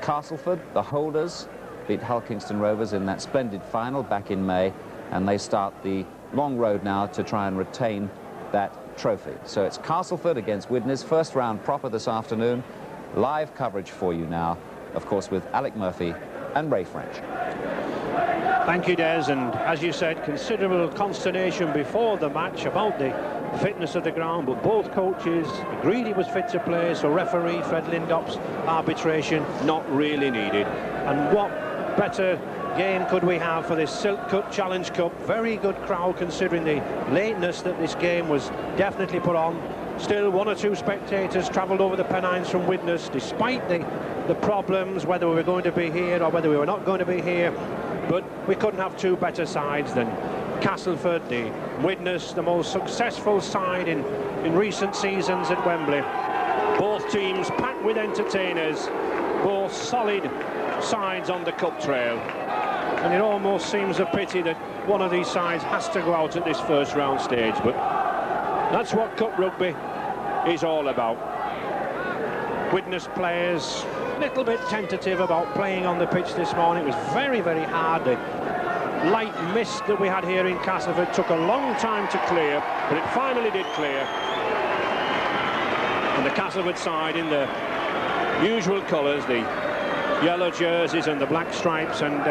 Castleford, the holders, beat Hull Kingston Rovers in that splendid final back in May, and they start the long road now to try and retain that trophy. So it's Castleford against Widnes, first round proper this afternoon. Live coverage for you now, of course, with Alec Murphy and Ray French. Thank you, Des, and as you said, considerable consternation before the match about the fitness of the ground, but both coaches agreed he was fit to play, so referee Fred Lindop's arbitration not really needed. And what better game could we have for this Silk Cut Challenge Cup? Very good crowd considering the lateness that this game was definitely put on. Still, one or two spectators travelled over the Pennines from Widnes, despite the problems, whether we were going to be here or whether we were not going to be here. But we couldn't have two better sides than Castleford, the Widnes, the most successful side in recent seasons at Wembley. Both teams packed with entertainers, both solid sides on the cup trail. And it almost seems a pity that one of these sides has to go out at this first round stage, but that's what cup rugby is all about. Widnes players a little bit tentative about playing on the pitch this morning. It was very, very hard. The light mist that we had here in Castleford took a long time to clear, but it finally did clear. And the Castleford side in the usual colours, the yellow jerseys and the black stripes, and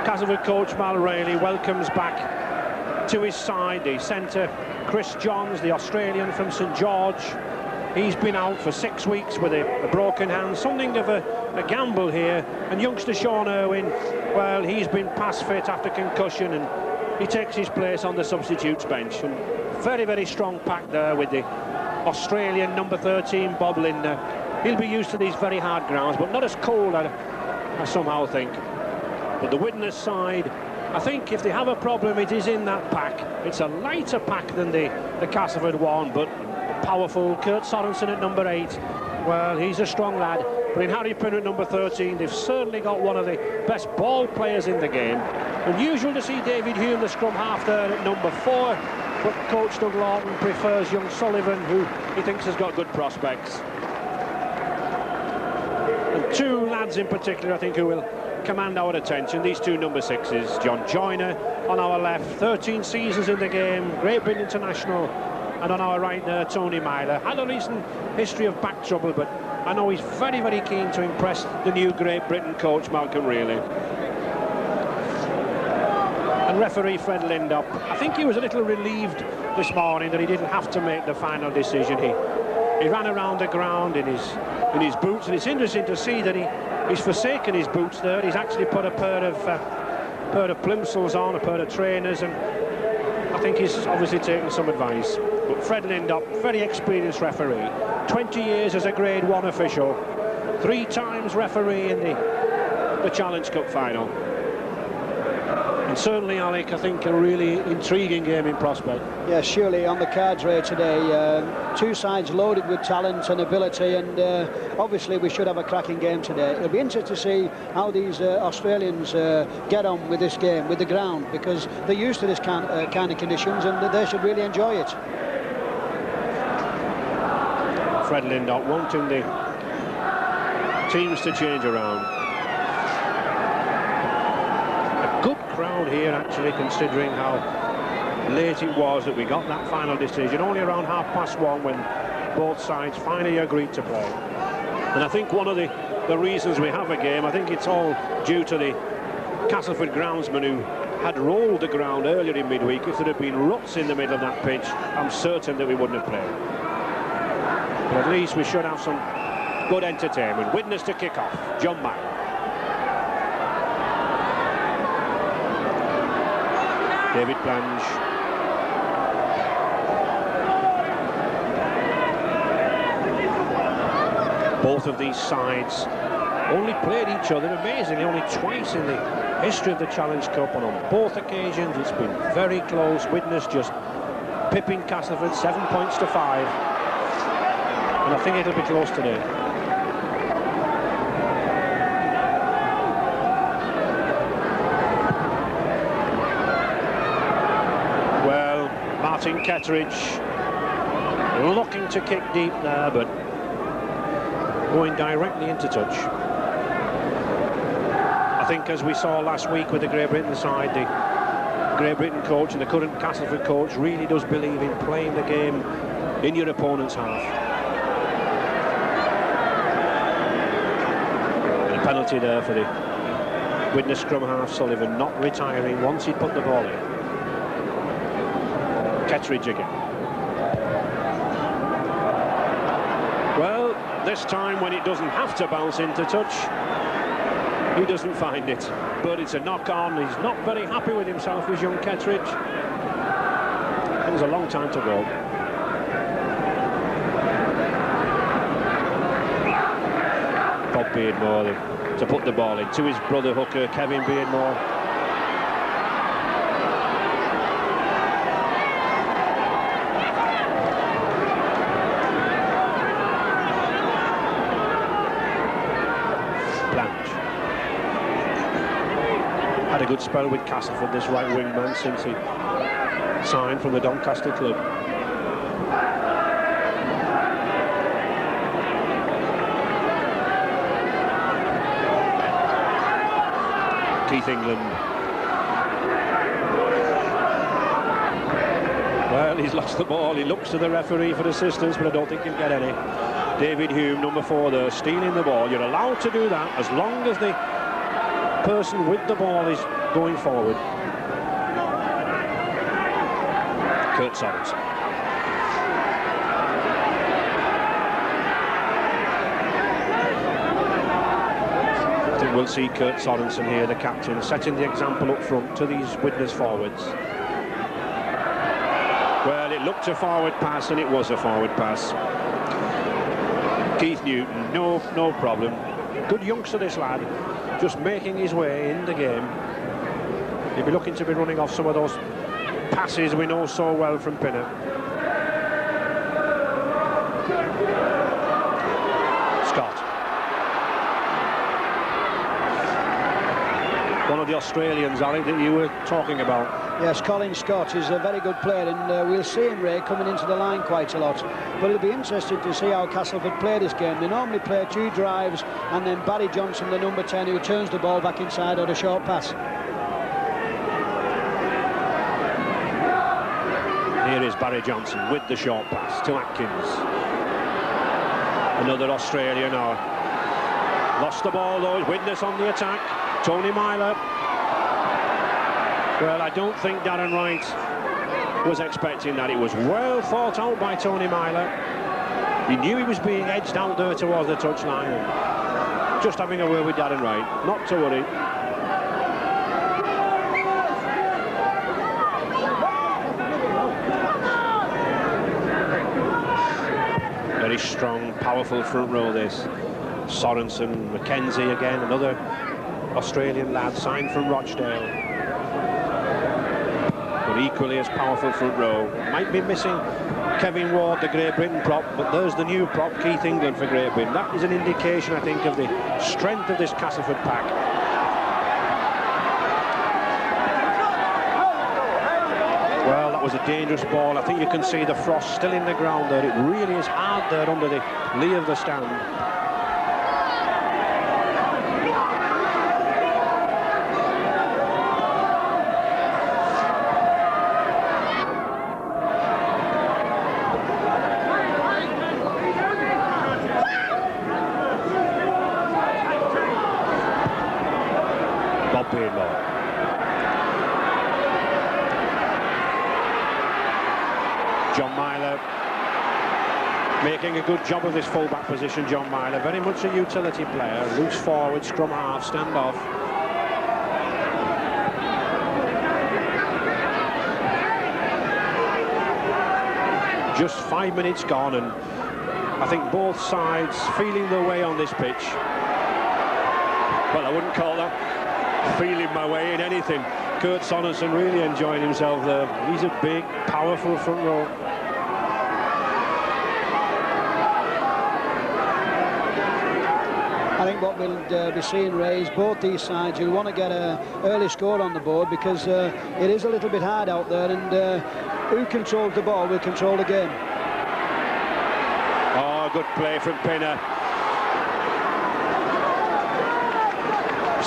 Castleford coach Mal Rayleigh welcomes back to his side the centre Chris Johns, the Australian from St George. He's been out for 6 weeks with a broken hand, something of a gamble here. And youngster Sean Irwin, well, he's been past fit after concussion, and he takes his place on the substitutes bench. And very, very strong pack there with the Australian number 13 Bob Linder. He'll be used to these very hard grounds, but not as cold, I somehow think. But the Widnes side, I think if they have a problem, it is in that pack. It's a lighter pack than the Castleford one, but powerful. Kurt Sorensen at number 8. Well, he's a strong lad. But in Harry Pinner at number 13, they've certainly got one of the best ball players in the game. Unusual to see David Hume, the scrum half, there at number 4. But coach Doug Lawton prefers young Sullivan, who he thinks has got good prospects. And two lads in particular, I think, who will command our attention. These two number 6s. John Joyner on our left, 13 seasons in the game, Great Britain international. And on our right there, Tony Myler. Had a recent history of back trouble, but I know he's very, very keen to impress the new Great Britain coach, Malcolm Rayleigh. And referee Fred Lindop, I think he was a little relieved this morning that he didn't have to make the final decision. He ran around the ground in his boots, and it's interesting to see that he's forsaken his boots there. He's actually put a pair of plimsolls on, a pair of trainers, and I think he's obviously taken some advice. But Fred Lindop, very experienced referee, 20 years as a Grade 1 official, 3 times referee in the Challenge Cup final. And certainly, Alec, I think a really intriguing game in prospect. Yeah, surely on the cards, Ray, today. Two sides loaded with talent and ability, and obviously we should have a cracking game today. It'll be interesting to see how these Australians get on with this game, with the ground, because they're used to this kind of conditions, and they should really enjoy it. Fred Lindop wanting the teams to change around. A good crowd here, actually, considering how late it was that we got that final decision. Only around 1:30 when both sides finally agreed to play. And I think one of the reasons we have a game, I think it's all due to the Castleford groundsman who had rolled the ground earlier in midweek. If there had been ruts in the middle of that pitch, I'm certain that we wouldn't have played. But at least we should have some good entertainment. Widnes to kick off. John Mack. David Blanche. Both of these sides only played each other, amazingly, only twice in the history of the Challenge Cup, and on both occasions it's been very close. Widnes just pipping Castleford 7 points to 5. And I think it'll be close today. Well, Martin Ketteridge looking to kick deep there, but going directly into touch. think, as we saw last week with the Great Britain side, the Great Britain coach and the current Castleford coach really does believe in playing the game in your opponent's half. And a penalty there for the Widnes scrum half, Sullivan, not retiring once he'd put the ball in. Kettridge again. Well, this time when it doesn't have to bounce into touch, he doesn't find it. But it's a knock-on. He's not very happy with himself, is young Kettridge. There's a long time to go. Bob Beardmore to put the ball in to his brother hooker, Kevin Beardmore. Had a good spell with Castleford, this right wing man, since he signed from the Doncaster club. Keith England. Well, he's lost the ball. He looks to the referee for assistance, but I don't think he'll get any. David Hume, number 4 there, stealing the ball. You're allowed to do that as long as the person with the ball is going forward. Kurt Sorensen. I think we'll see Kurt Sorensen here, the captain, setting the example up front to these Widnes forwards. Well, it looked a forward pass, and it was a forward pass. Keith Newton, no problem. Good youngster, this lad, just making his way in the game. He'll be looking to be running off some of those passes we know so well from Pinner. Scott. One of the Australians, Alec, that you were talking about. Yes, Colin Scott is a very good player, and we'll see him, Ray, coming into the line quite a lot. But it'll be interesting to see how Castleford play this game. They normally play 2 drives, and then Barry Johnson, the number 10, who turns the ball back inside on a short pass. Here is Barry Johnson with the short pass to Atkins. Another Australian now. Lost the ball though. Widnes on the attack. Tony Myler. Well, I don't think Darren Wright was expecting that. It was well thought out by Tony Myler. He knew he was being edged out there towards the touchline. Just having a word with Darren Wright. Not to worry. Very strong, powerful front row this. Sorensen, McKenzie again, another Australian lad signed from Rochdale. But equally as powerful front row. Might be missing Kevin Ward, the Great Britain prop, but there's the new prop, Keith England, for Great Britain. That is an indication, I think, of the strength of this Castleford pack. Well, that was a dangerous ball. I think you can see the frost still in the ground there. It really is hard there under the lee of the stand. Bob Beardmore. John Myler making a good job of this full-back position. John Myler, very much a utility player. Loose forward, scrum half, stand off. Just 5 minutes gone, and I think both sides feeling their way on this pitch. Well, I wouldn't call that feeling my way in anything. Kurt Sorensen really enjoying himself there. He's a big, powerful front row. I think what we'll be seeing, Ray, is both these sides who want to get an early score on the board, because it is a little bit hard out there, and who controls the ball will control the game. Oh, good play from Pinner.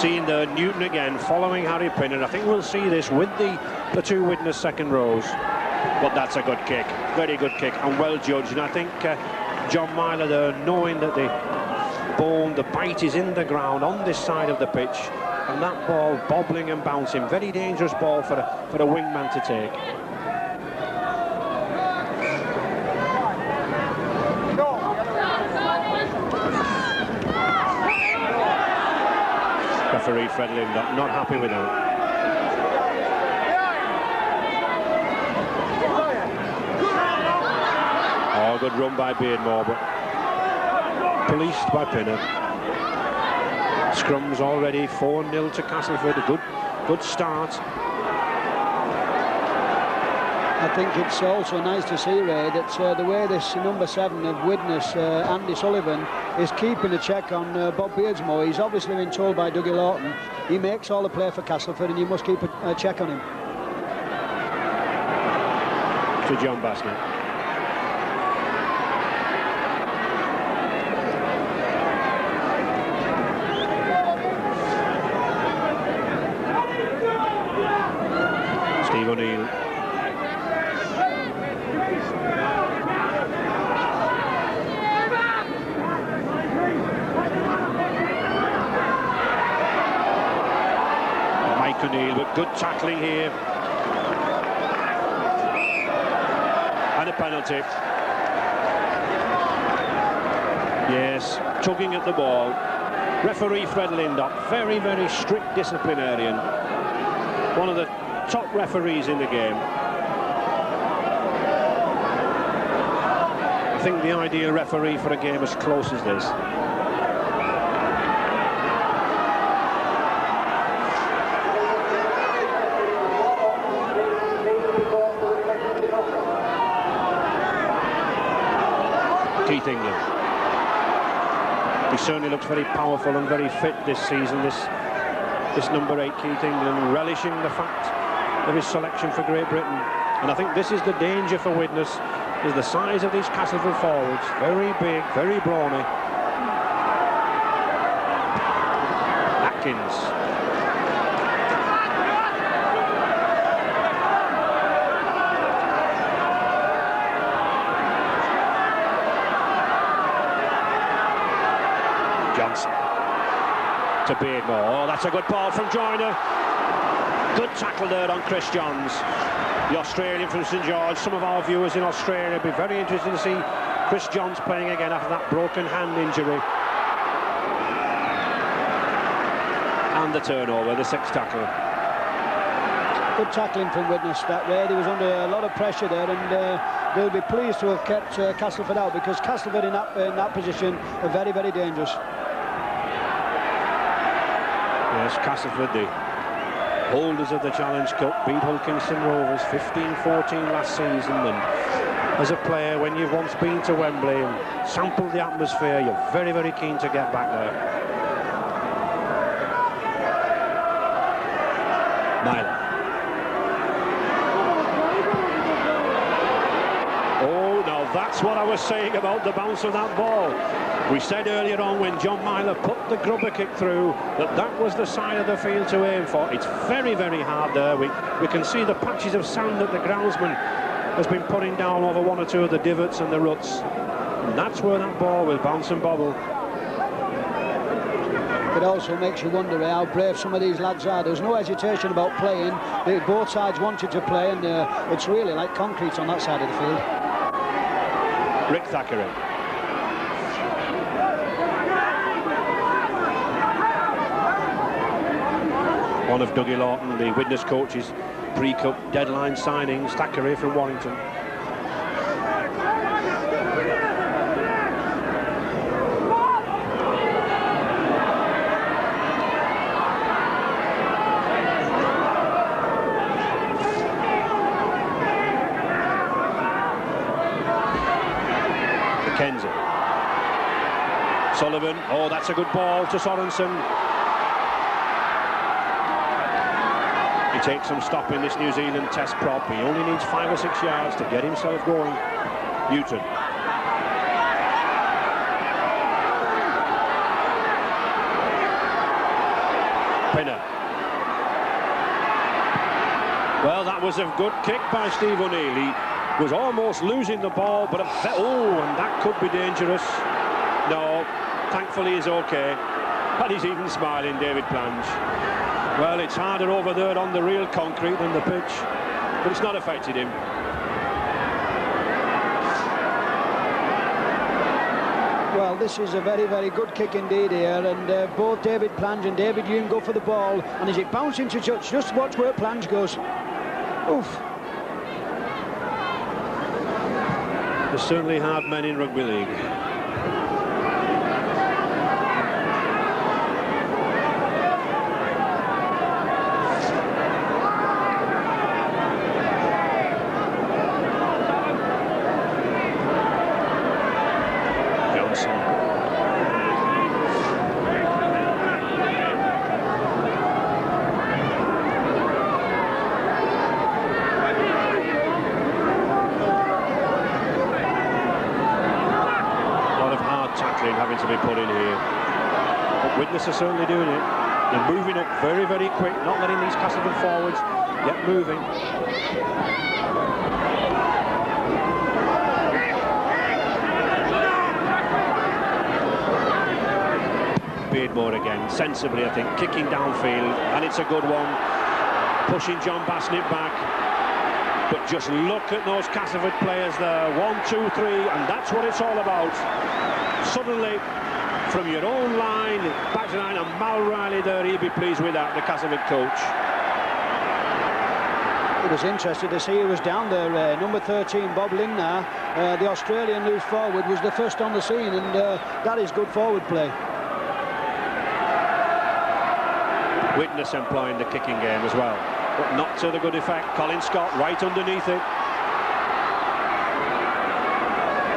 Seeing the Newton again following Harry Pinner. I think we'll see this with the two Widnes second rows. But that's a good kick, very good kick, and well judged. And I think John Myler there, knowing that the bite is in the ground on this side of the pitch, and that ball bobbling and bouncing, very dangerous ball for a wingman to take. Referee Fred Lindop not happy with that. Oh, good run by Beardmore, but policed by Pinner. Scrum's already 4-0 to Castleford. A good start. I think it's also nice to see, Ray, that the way this number 7 of Widnes, Andy Sullivan, is keeping a check on Bob Beardsmore. He's obviously been told by Dougie Lawton he makes all the play for Castleford and you must keep a check on him. To John Basnett. Steve O'Neill. Mike O'Neill with good tackling here. And a penalty. Yes, tugging at the ball. Referee Fred Lindop, very, very strict disciplinarian. One of the top referees in the game. I think the ideal referee for a game as close as this. Keith England. He certainly looks very powerful and very fit this season, this number 8 Keith England, relishing the fact of his selection for Great Britain. And I think this is the danger for Widnes, is the size of these Castleford forwards. Very big, very brawny. Atkins. Johnson. To Beardmore. Oh, that's a good ball from Joyner. Good tackle there on Chris Johns, the Australian from St George. Some of our viewers in Australia will be very interested to see Chris Johns playing again after that broken hand injury. And the turnover, the 6th tackle. Good tackling from Widnes that way. He was under a lot of pressure there, and they'll be pleased to have kept Castleford out, because Castleford in that position are very, very dangerous. Yes, Castleford, the holders of the Challenge Cup, beat Hulkinson Rovers 15-14 last season, and as a player, when you've once been to Wembley and sampled the atmosphere, you're very, very keen to get back there. Myler. Oh, now that's what I was saying about the bounce of that ball. We said earlier on, when John Myler put the grubber kick through, that was the side of the field to aim for. It's very, very hard there. We can see the patches of sand that the groundsman has been putting down over one or two of the divots and the ruts. And that's where that ball will bounce and bobble. It also makes you wonder how brave some of these lads are. There's no hesitation about playing. Both sides wanted to play, and it's really like concrete on that side of the field. Rick Thackeray. One of Dougie Lawton, the Widnes coach's pre-cup deadline signings, Thackeray from Warrington. McKenzie. Sullivan. Oh, that's a good ball to Sorensen. He takes some stop in this New Zealand test prop. He only needs 5 or 6 yards to get himself going. Newton. Pinner. Well, that was a good kick by Steve O'Neill. He was almost losing the ball, but and that could be dangerous. No, thankfully he's okay. And he's even smiling, David Plange. Well, it's harder over there on the real concrete than the pitch, but it's not affected him. Well, this is a very, very good kick indeed here, and both David Plange and David Hume go for the ball, and is it bouncing to touch? Just watch where Plange goes. Oof. There's certainly hard men in rugby league. Having to be put in here, but Widnes are certainly doing it. They're moving up very, very quick, not letting these Castleford forwards get moving. Beardmore again, sensibly I think, kicking downfield, and it's a good one, pushing John Bassnett back. But just look at those Castleford players there, 1, 2, 3, and that's what it's all about. Suddenly, from your own line, back to line, and Mal Riley there, he'd be pleased with that, the Castleford coach. He was interested to see who was down there. Number 13, Bob Lindner, the Australian loose forward, was the first on the scene, and that is good forward play. Widnes employing the kicking game as well, but not to the good effect. Colin Scott right underneath it.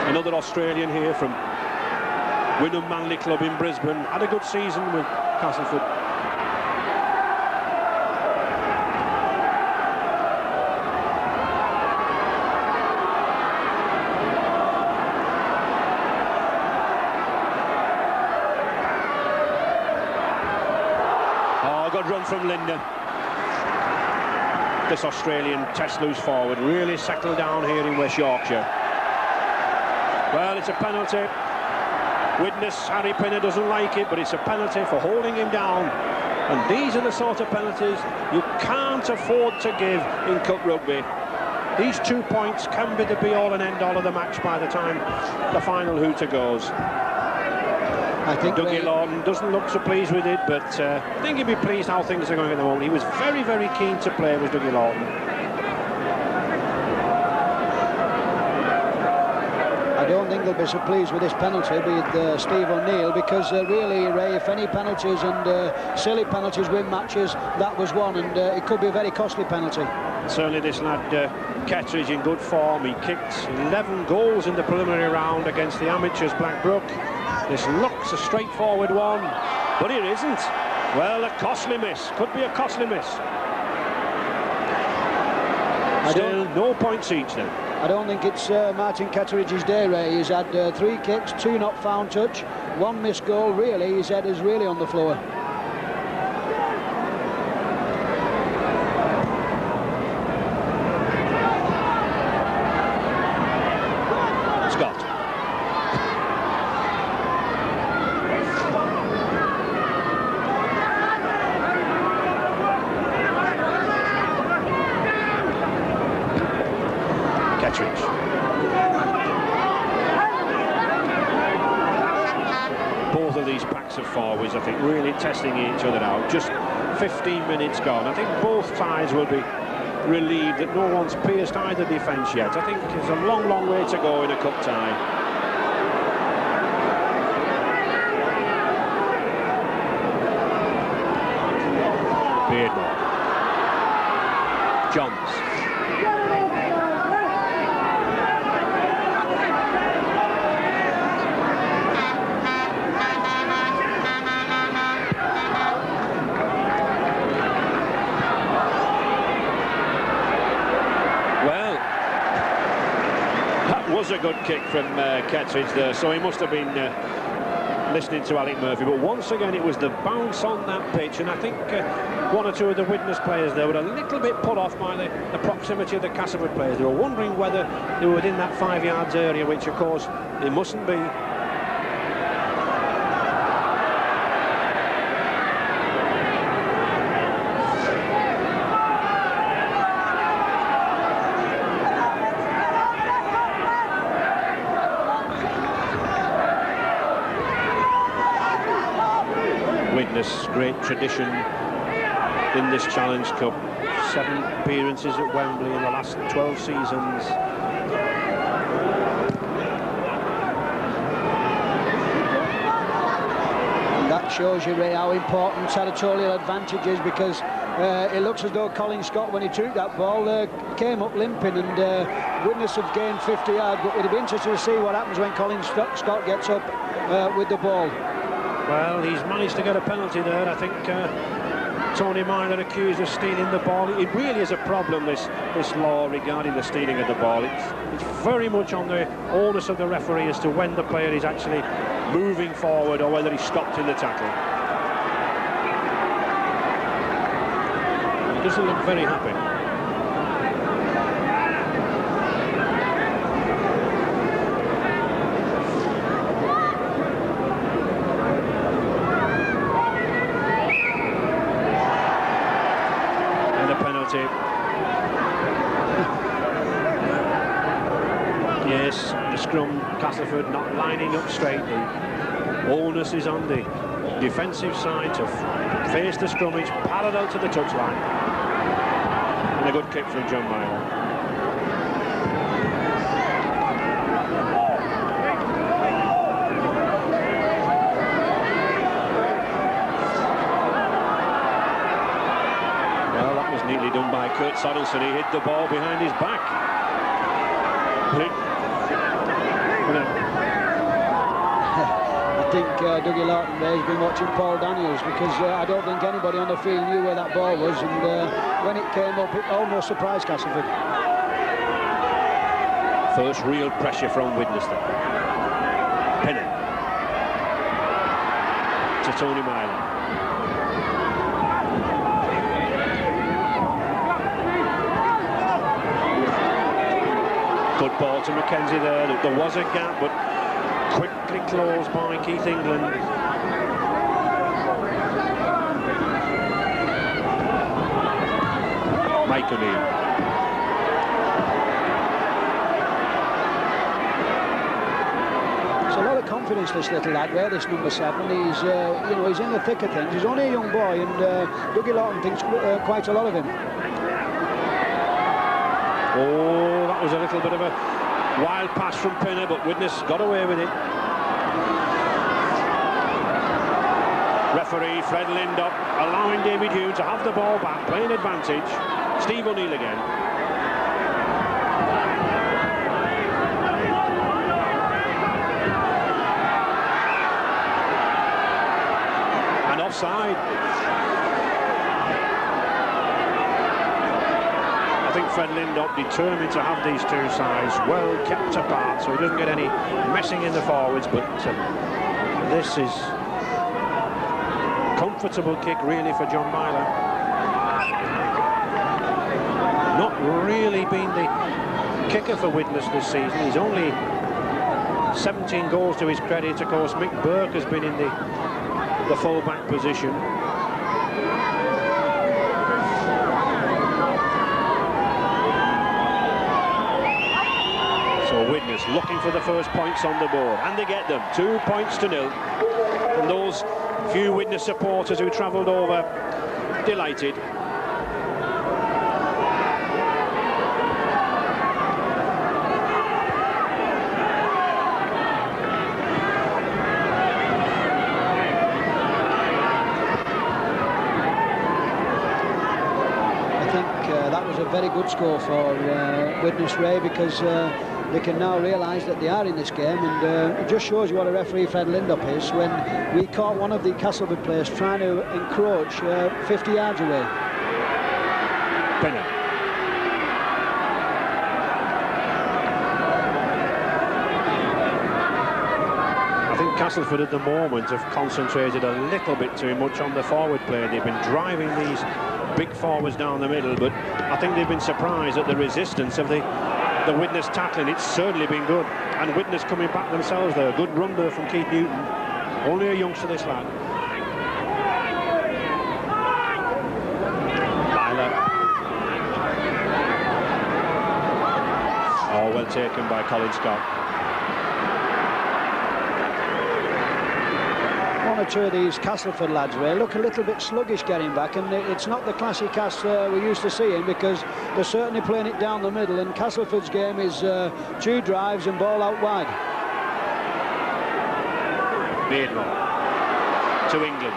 Another Australian here from Wynnum Manly Club in Brisbane. Had a good season with Castleford. Oh, good run from Lindner. This Australian test loose forward really settled down here in West Yorkshire. Well, it's a penalty. Widnes, Harry Pinner doesn't like it, but it's a penalty for holding him down. And these are the sort of penalties you can't afford to give in cup rugby. These 2 points can be the be-all and end-all of the match by the time the final hooter goes. I think Dougie Lawton doesn't look so pleased with it, but I think he'd be pleased how things are going at the moment. He was very, very keen to play with Dougie Lawton. I don't think they'll be so pleased with this penalty with Steve O'Neill, because really, Ray, if any penalties and silly penalties win matches, that was one, and it could be a very costly penalty. Certainly this lad, Kettridge, in good form. He kicked 11 goals in the preliminary round against the amateurs, Blackbrook. This looks a straightforward one, but it isn't. Well, a costly miss. Could be a costly miss. Still, no points each then. I don't think it's Martin Kettridge's day, Ray. He's had 3 kicks, 2 not found touch, 1 missed goal. Really, his head is really on the floor. Scott. Kettridge. Both of these packs of forwards, I think, really testing each other out. Just 15 minutes gone. I think both sides will be relieved that no one's pierced either defence yet. I think there's a long, long way to go in a cup tie. Beardmore. Johns. Was a good kick from Kettridge there, so he must have been listening to Alec Murphy, but once again it was the bounce on that pitch, and I think one or two of the Widnes players there were a little bit put off by the proximity of the Castleford players. They were wondering whether they were within that 5 yards area, which of course they mustn't be. Widnes, great tradition in this Challenge Cup. 7 appearances at Wembley in the last 12 seasons. And that shows you, Ray, how important territorial advantage is, because it looks as though Colin Scott, when he took that ball, came up limping, and Widnes have gained 50 yards, but it'd be interesting to see what happens when Colin Scott gets up with the ball. Well, he's managed to get a penalty there. I think Tony Myler accused of stealing the ball. It really is a problem, this law regarding the stealing of the ball. It's very much on the onus of the referee as to when the player is actually moving forward or whether he's stopped in the tackle. He doesn't look very happy. Yes, the scrum, Castleford not lining up straight. The onus is on the defensive side to face the scrummage parallel to the touchline. And a good kick from John Myler. Well, that was neatly done by Kurt Sorensen. He hit the ball behind his back. I think Dougie Lawton there has been watching Paul Daniels, because I don't think anybody on the field knew where that ball was, and when it came up, it almost surprised Castleford. First real pressure from Widnes there. Penny to Tony Myler. Good ball to Mackenzie there. There was a gap, but quickly closed by Keith England. Mike O'Neill. It's a lot of confidence, this little lad, Ray, this number 7. He's, you know, he's in the thick of things. He's only a young boy, and Dougie Lawton thinks quite a lot of him. Oh, that was a little bit of a wild pass from Pinner, but Widnes got away with it. Referee Fred Lindop allowing David Hume to have the ball back, playing advantage. Steve O'Neill again. And offside. I think Fred Lindop determined to have these two sides well kept apart, so he doesn't get any messing in the forwards, but this is comfortable kick really for John Myler. Not really been the kicker for Widnes this season. He's only 17 goals to his credit. Of course, Mick Burke has been in the full-back position. So Widnes looking for the first points on the board, and they get them. 2 points to 0. And those few Widnes supporters who travelled over, delighted. I think that was a very good score for Widnes, Ray, because they can now realise that they are in this game, and it just shows you what a referee Fred Lindop is when we caught one of the Castleford players trying to encroach 50 yards away. Penner. I think Castleford at the moment have concentrated a little bit too much on the forward play. They've been driving these big forwards down the middle, but I think they've been surprised at the resistance of the Widnes tackling. It's certainly been good, and Widnes coming back themselves there. Good run there from Keith Newton. Only a youngster, this lad. Oh, well taken by Colin Scott. One or two of these Castleford lads look a little bit sluggish getting back, and it's not the classic Cass we're used to seeing, because they're certainly playing it down the middle, and Castleford's game is 2 drives and ball out wide. Beardmore to England.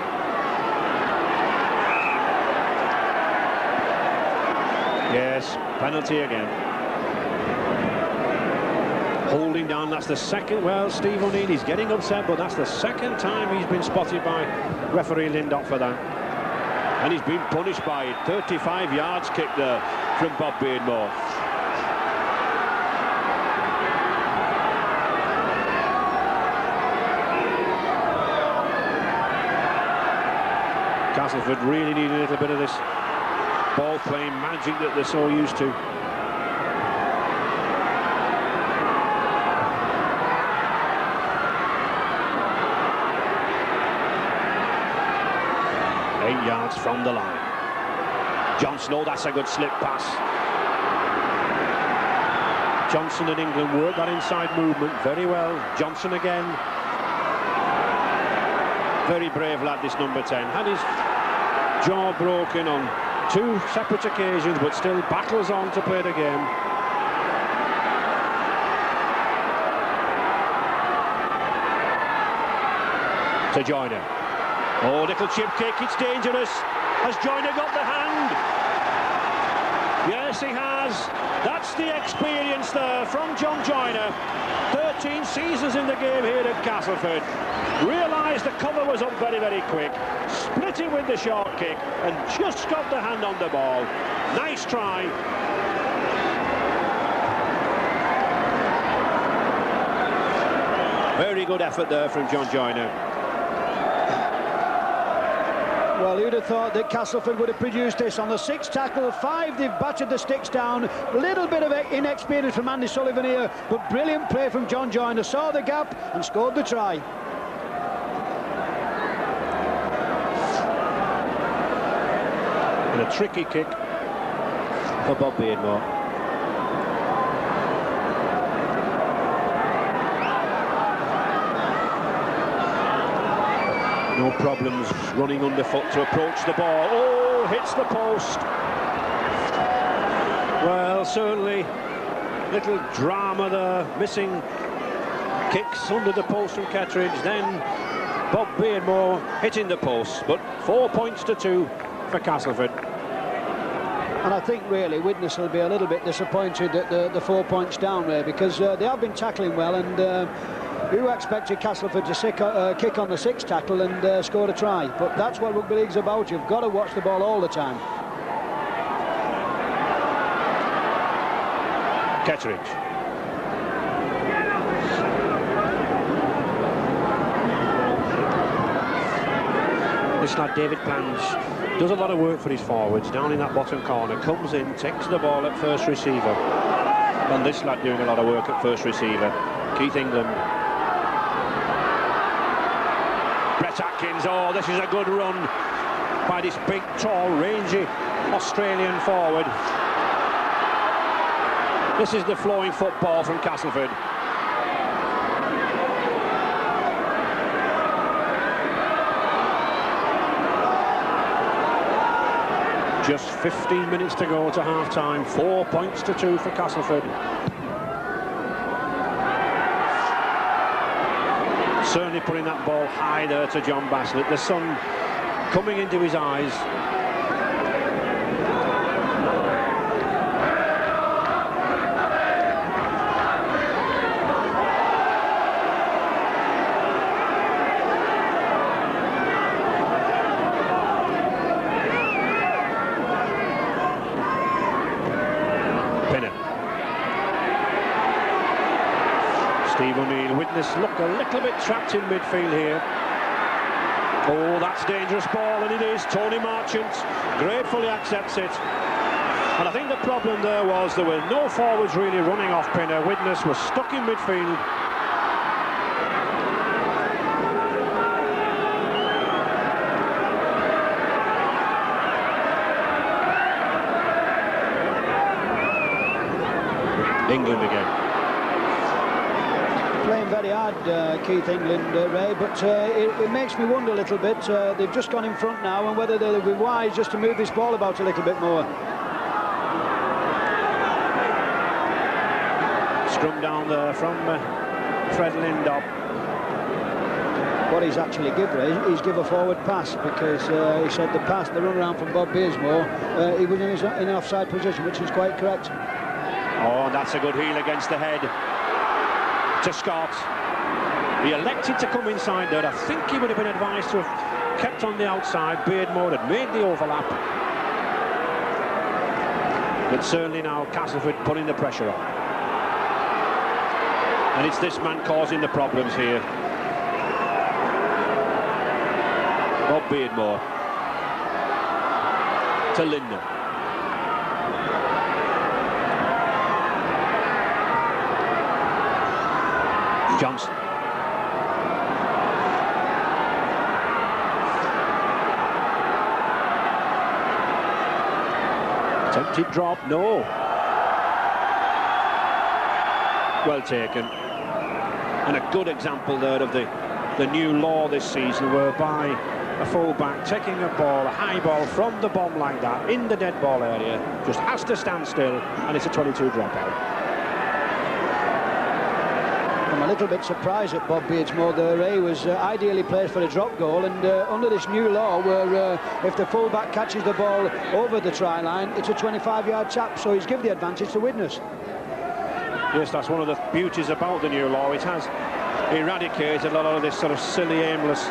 Yes, penalty again. Holding down, that's the second. Well, Steve O'Neill, he's getting upset, but that's the second time he's been spotted by referee Lindop for that. And he's been punished by it. 35 yards kick there from Bob Beardmore. Castleford really need a little bit of this ball playing magic that they're so used to. Yards from the line. Johnson, oh, that's a good slip pass. Johnson and England work that inside movement very well. Johnson again. Very brave lad, this number 10. Had his jaw broken on 2 separate occasions, but still battles on to play the game. To Joyner. Oh, little chip kick, it's dangerous. Has Joyner got the hand? Yes, he has. That's the experience there from John Joyner. 13 seasons in the game here at Castleford. Realised the cover was up very, very quick. Split it with the short kick and just got the hand on the ball. Nice try. Very good effort there from John Joyner. Well, you'd have thought that Castleford would have produced this on the 6th tackle. 5, they've battered the sticks down. A little bit of inexperience from Andy Sullivan here, but brilliant play from John Joyner. Saw the gap and scored the try. And a tricky kick for Bob Beardmore. No problems running underfoot to approach the ball. Oh, hits the post. Well, certainly little drama there. Missing kicks under the post from Kettridge. Then Bob Beardmore hitting the post. But 4 points to 2 for Castleford. And I think really Widnes will be a little bit disappointed at the 4 points down there, because they have been tackling well, and who expected Castleford to kick on the 6th tackle and score a try? But that's what rugby league's about. You've got to watch the ball all the time. Kettridge. This lad David Blanche does a lot of work for his forwards down in that bottom corner, comes in, takes the ball at first receiver, and this lad doing a lot of work at first receiver. Keith England. Brett Atkins, oh, this is a good run by this big, tall, rangy Australian forward. This is the flowing football from Castleford. Just 15 minutes to go to half-time. 4 points to 2 for Castleford. Certainly putting that ball high there to John Bassett. The sun coming into his eyes. Widnes look a little bit trapped in midfield here. Oh, that's dangerous ball, and it is. Tony Marchant gratefully accepts it. And I think the problem there was there were no forwards really running off Pinner. Widnes was stuck in midfield. England again. Playing very hard, Keith, England, Ray, but it makes me wonder a little bit. They've just gone in front now, and whether they'll be wise just to move this ball about a little bit more. Scrum down there from Fred Lindop. What he's actually given, Ray, he's give a forward pass, because he said the pass, the run around from Bob Beardmore, he was in an offside position, which is quite correct. Oh, that's a good heel against the head to Scott. He elected to come inside there. I think he would have been advised to have kept on the outside. Beardmore had made the overlap. But certainly now Castleford putting the pressure on. And it's this man causing the problems here. Bob Beardmore to Linden. Johnson. Attempted drop, no. Well taken. And a good example there of the new law this season, whereby a full-back taking a ball, a high ball from the bomb like that, in the dead ball area, just has to stand still, and it's a 22 dropout. I'm a little bit surprised at Bob Beardmore there. He was ideally placed for a drop goal, and under this new law where if the full-back catches the ball over the try line, it's a 25-yard tap, so he's given the advantage to Widnes. Yes, that's one of the beauties about the new law. It has eradicated a lot of this sort of silly, aimless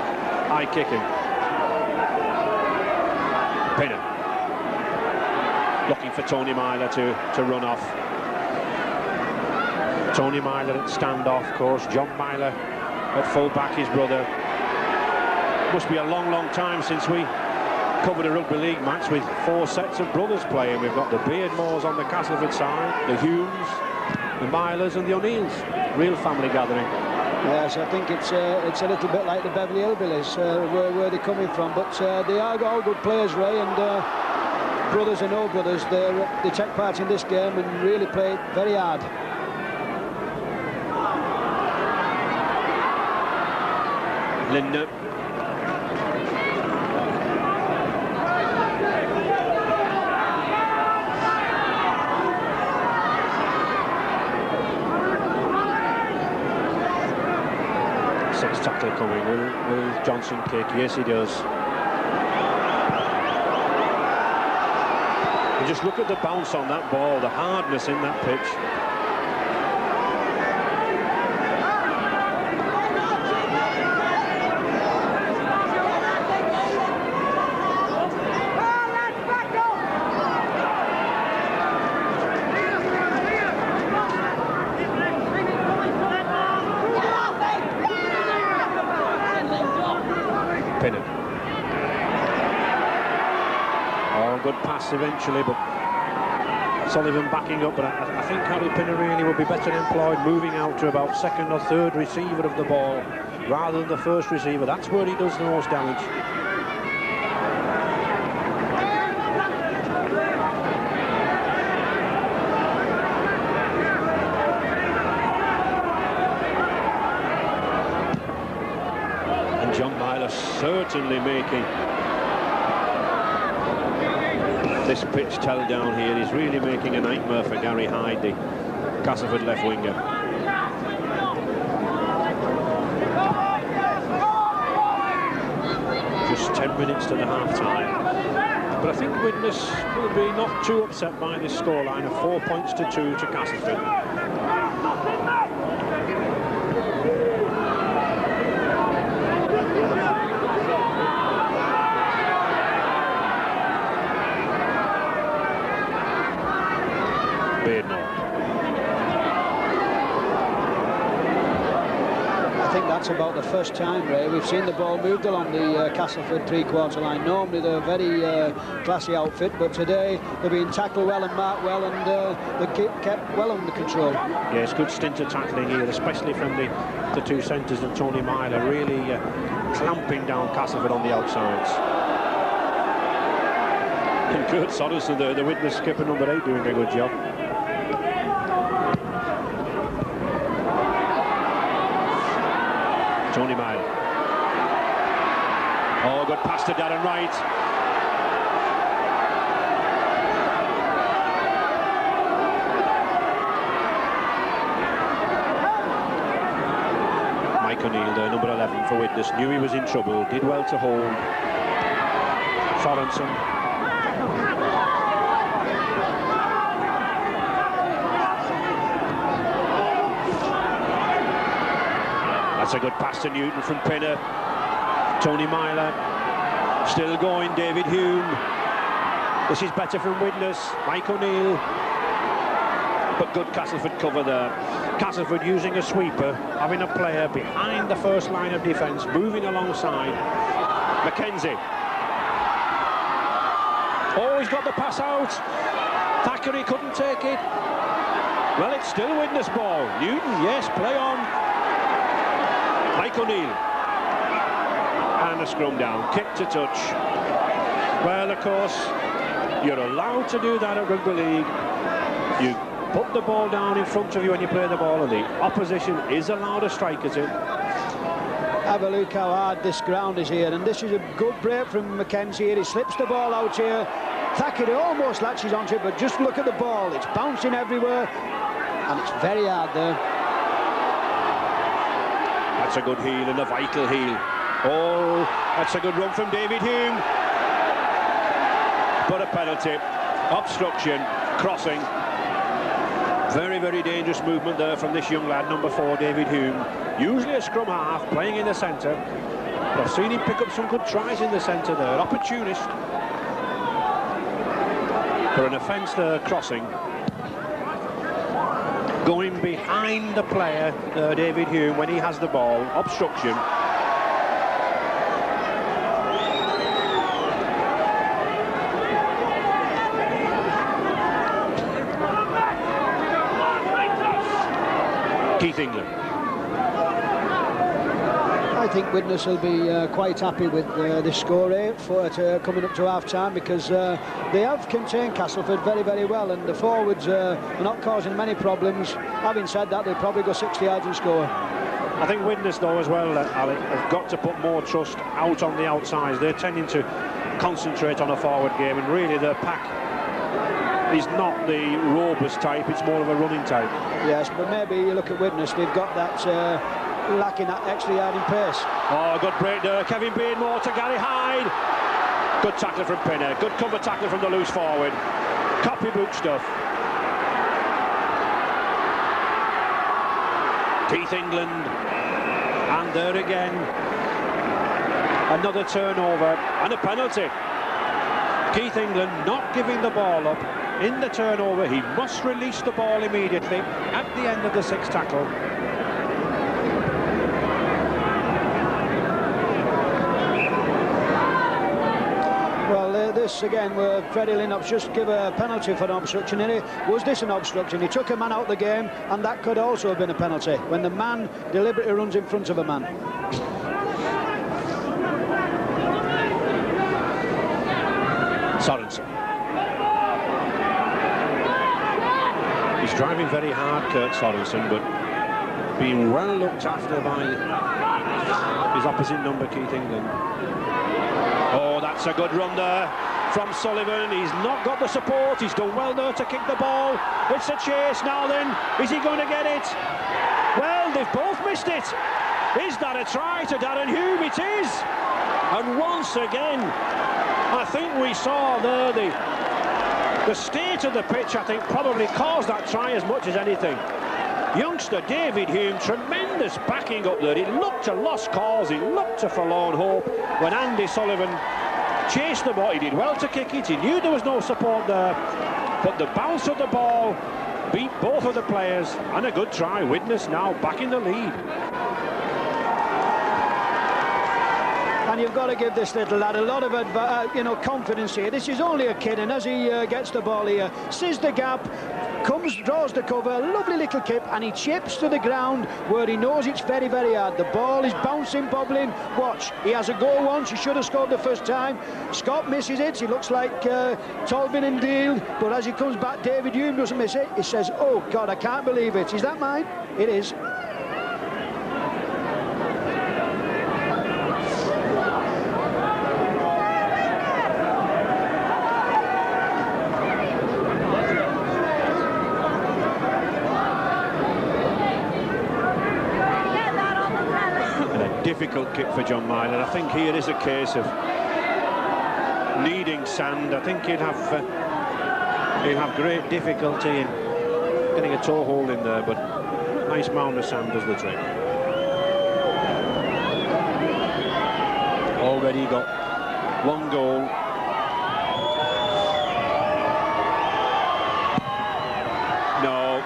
high kicking. Pinner looking for Tony Myler to run off. Tony Myler at standoff, of course. John Myler at full-back, his brother. Must be a long, long time since we covered a rugby league match with 4 sets of brothers playing. We've got the Beardmores on the Castleford side, the Humes, the Mylers and the O'Neills. Real family gathering. Yes, I think it's a little bit like the Beverly Hillbillies, where they're coming from. But they are all good players, Ray, and brothers and no brothers, they take part in this game and really play very hard. Linda. Sixth tackle coming. Will Johnson kick? Yes, he does. You just look at the bounce on that ball, the hardness in that pitch. Good pass eventually, but Sullivan backing up. But I think Harry Pinner really would be better employed moving out to about second or third receiver of the ball rather than the first receiver. That's where he does the most damage. And John Myler certainly making this pitch tell down here. He's really making a nightmare for Gary Hyde, the Castleford left winger. Just 10 minutes to the half-time. But I think Widnes will be not too upset by this scoreline of 4 points to 2 to Castleford. that's about the first time, Ray, we've seen the ball moved along the Castleford three-quarter line. Normally they're a very classy outfit, but today they're being tackled well and marked well, and they're kept well under control. Yes, good stint of tackling here, especially from the two centres, and Tony Myler really clamping down Castleford on the outsides. And Kurt Sorensen, the Widnes skipper, number 8, doing a good job. Tony Myler. Oh, good pass to Darren Wright. Mike O'Neill, the number 11 for Widnes, knew he was in trouble, did well to hold. Sorensen. That's a good pass to Newton from Pinner. Tony Myler still going. David Hume. This is better from Widnes. Mike O'Neill. But good Castleford cover there. Castleford using a sweeper, having a player behind the first line of defence, moving alongside. Mackenzie. Oh, he's got the pass out. Thackeray couldn't take it. Well, it's still Widnes ball. Newton, yes, play on. Mike O'Neill, and a scrum down, kick to touch. Well, of course, you're allowed to do that at rugby league. You put the ball down in front of you when you play the ball, and the opposition is allowed a strike at it. Have a look how hard this ground is here, and this is a good break from Mackenzie here. He slips the ball out here. Thackeray almost latches onto it, but just look at the ball. It's bouncing everywhere, and it's very hard there. That's a good heel, and a vital heel. Oh, that's a good run from David Hume. But a penalty. Obstruction, crossing. Very, very dangerous movement there from this young lad, number 4, David Hume. Usually a scrum half, playing in the centre. But I've seen him pick up some good tries in the centre there. Opportunist. For an offence there, crossing. Going behind the player, David Hume, when he has the ball. Obstruction. Keith England. I think Widnes will be quite happy with this score coming up to half-time, because they have contained Castleford very, very well, and the forwards are not causing many problems. Having said that, they'll probably go 60 yards and score. I think Widnes, though, as well, Alec, have got to put more trust out on the outsides. They're tending to concentrate on a forward game, and really their pack is not the robust type, it's more of a running type. Yes, but maybe you look at Widnes, they've got that lacking that extra yard in pace. Oh, good break there. Kevin Beardmore to Gary Hyde. Good tackle from Pinner. Good cover tackle from the loose forward. Copybook stuff. Keith England. And there again. Another turnover and a penalty. Keith England not giving the ball up in the turnover. He must release the ball immediately at the end of the 6th tackle. This again, where Freddie Linnop's just give a penalty for an obstruction. And was this an obstruction? He took a man out of the game, and that could also have been a penalty when the man deliberately runs in front of a man. Sorensen. He's driving very hard, Kurt Sorensen, but being well looked after by his opposite number, Keith England. Oh, that's a good run there from Sullivan. He's not got the support. He's done well there to kick the ball. It's a chase now then. Is he going to get it? Well, they've both missed it. Is that a try to Darren Hume? It is. And once again, I think we saw there the state of the pitch, I think, probably caused that try as much as anything. Youngster David Hume, tremendous backing up there. It looked a lost cause, it looked a forlorn hope when Andy Sullivan chased the ball. He did well to kick it, he knew there was no support there, but the bounce of the ball beat both of the players, and a good try. Widnes now back in the lead. And you've got to give this little lad a lot of confidence here. This is only a kid, and as he gets the ball here, sees the gap, draws the cover, lovely little kip, and he chips to the ground where he knows it's very, very hard. The ball is bouncing, bobbling. Watch, he has a go once. He should have scored the first time. Scott misses it. He looks like Tolbin and Deal, but as he comes back, David Hume doesn't miss it. He says, "Oh God, I can't believe it. Is that mine?" It is. Difficult kick for John Myler. I think here is a case of needing sand. I think he'd have great difficulty in getting a toe hold in there, but nice mound of sand does the trick. Already got one goal. No,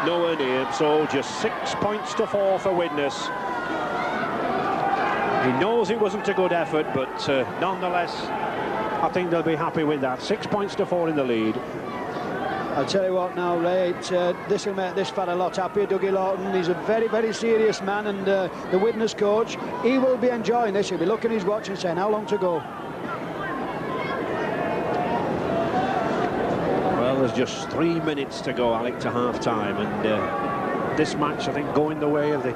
nowhere near. So just 6 points to 4 for Widnes. He knows it wasn't a good effort, but nonetheless, I think they'll be happy with that. 6 points to 4 in the lead. I'll tell you what now, Ray, this will make this fella a lot happier, Dougie Lawton. He's a very, very serious man, and the Widnes coach, he will be enjoying this. He'll be looking at his watch and saying, how long to go? Well, there's just 3 minutes to go, Alec, to half-time, and this match, I think, going the way of the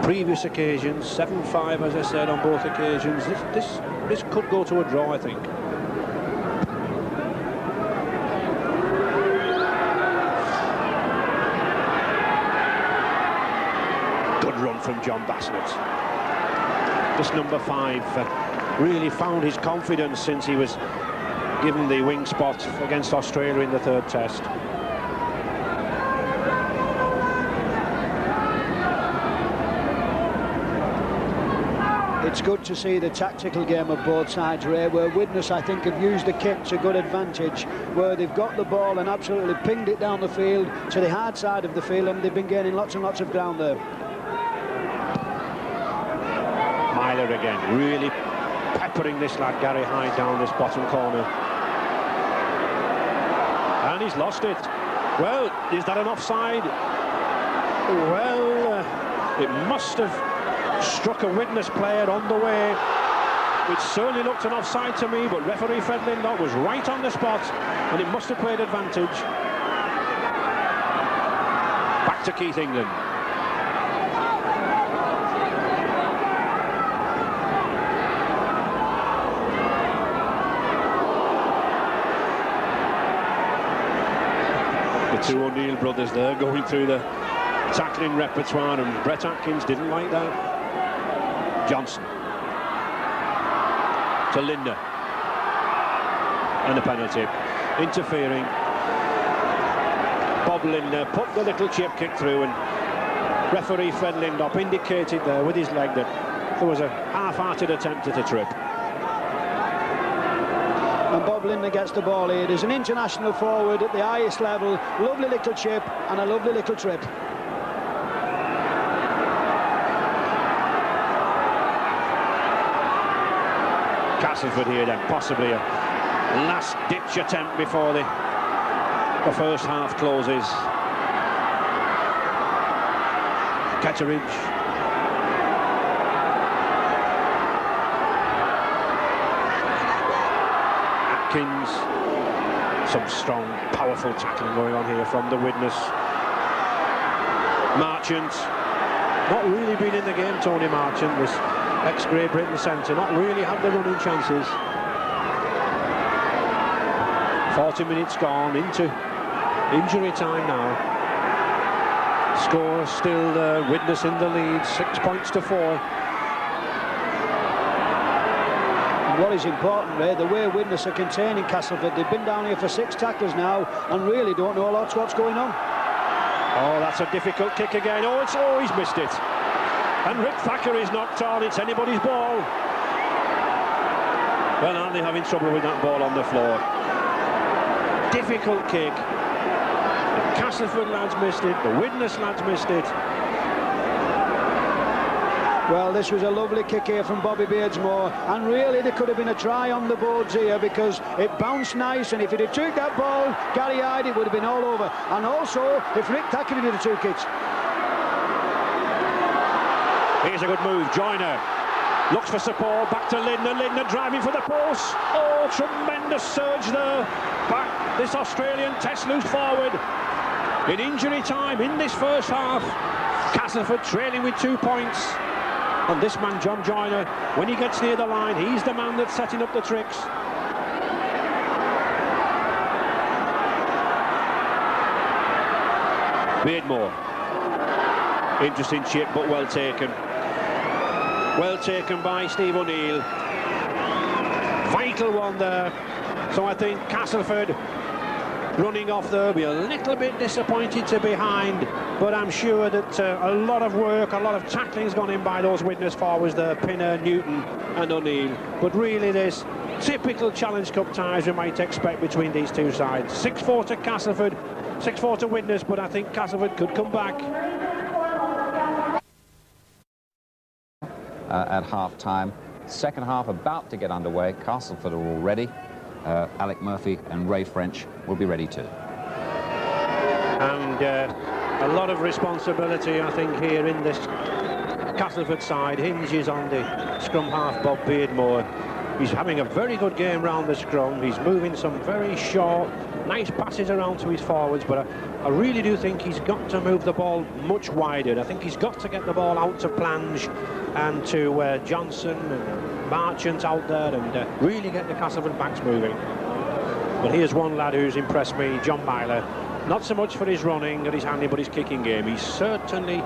previous occasions. 7-5, as I said, on both occasions. This could go to a draw, I think. Good run from John Bassnett. This number 5 really found his confidence since he was given the wing spot against Australia in the 3rd test. It's good to see the tactical game of both sides, Ray, where Widnes, I think, have used the kick to good advantage, where they've got the ball and absolutely pinged it down the field to the hard side of the field, and they've been gaining lots and lots of ground there. Myler again, really peppering this lad, Gary Hyde, down this bottom corner. And he's lost it. Well, is that an offside? Well, it must have struck a Widnes player on the way, which certainly looked an offside to me, but referee Fred Lindott was right on the spot, and it must have played advantage. Back to Keith England. The two O'Neill brothers there going through the tackling repertoire, and Brett Atkins didn't like that. Johnson to Linder, and a penalty. Interfering. Bob Linder put the little chip kick through, and referee Fred Lindop indicated there with his leg that there was a half-hearted attempt at a trip. And Bob Linder gets the ball here. There's an international forward at the highest level. Lovely little chip and a lovely little trip. Castleford here then, possibly a last-ditch attempt before the first half closes. Ketteridge. Atkins. Some strong, powerful tackling going on here from the Widnes. Marchant. Not really been in the game, Tony Marchant, this ex-Great Britain centre, not really had the running chances. 40 minutes gone into injury time now. Score still Widnes in the lead, 6 points to 4. And what is important, Ray, the way Widnes are containing Castleford. They've been down here for 6 tackles now and really don't know a lot what's going on. Oh, that's a difficult kick again. Oh, he's missed it. And Rick Thackeray's knocked on. It's anybody's ball. Well, aren't they having trouble with that ball on the floor? Difficult kick. The Castleford lads missed it. The Widnes lads missed it. Well, this was a lovely kick here from Bobby Beardsmore, and really there could have been a try on the boards here because it bounced nice, and if he'd have took that ball, Gary Hyde, it would have been all over. And also, if Rick Thackeray did have took it. Here's a good move, Joyner. Looks for support, back to Lindner, Lindner driving for the post. Oh, tremendous surge there. Back, this Australian Test loose forward. In injury time, in this first half, Castleford trailing with 2 points. And this man, John Joyner, when he gets near the line, he's the man that's setting up the tricks. Beardmore. Interesting chip, but well taken. Well taken by Steve O'Neill. Vital one there. So I think Castleford running off there will be a little bit disappointed to behind, but I'm sure that a lot of work, a lot of tackling's gone in by those Widnes forwards there, Pinner, Newton and O'Neill. But really there's typical Challenge Cup ties we might expect between these two sides. 6-4 to Castleford, 6-4 to Widnes, but I think Castleford could come back. At half-time. Second half about to get underway. Castleford are all ready. Alec Murphy and Ray French will be ready too. And a lot of responsibility, I think, here in this Castleford side hinges on the scrum half, Bob Beardmore. He's having a very good game round the scrum. He's moving some very short, nice passes around to his forwards, but I really do think he's got to move the ball much wider. I think he's got to get the ball out to Plange and to Johnson and Marchant out there and really get the Castleford backs moving. But here's one lad who's impressed me, John Myler. Not so much for his running or his handling, but his kicking game. He's certainly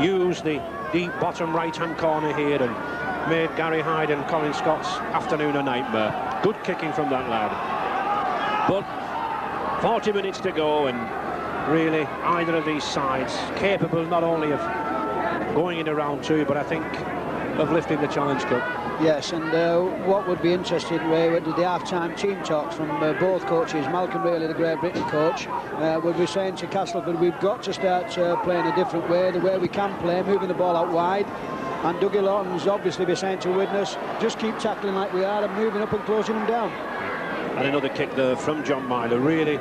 used the deep bottom right-hand corner here and made Gary Hyde and Colin Scott's afternoon a nightmare. Good kicking from that lad. But 40 minutes to go, and really either of these sides capable not only of going into round two, but I think of lifting the Challenge Cup. Yes, and what would be interesting, Ray, would be the half-time team talks from both coaches. Malcolm Bailey, the Great Britain coach, would be saying to Castleford, we've got to start playing a different way, the way we can play, moving the ball out wide. And Dougie Lawton's obviously be saying to Widnes, just keep tackling like we are and moving up and closing them down. And another kick there from John Myler, really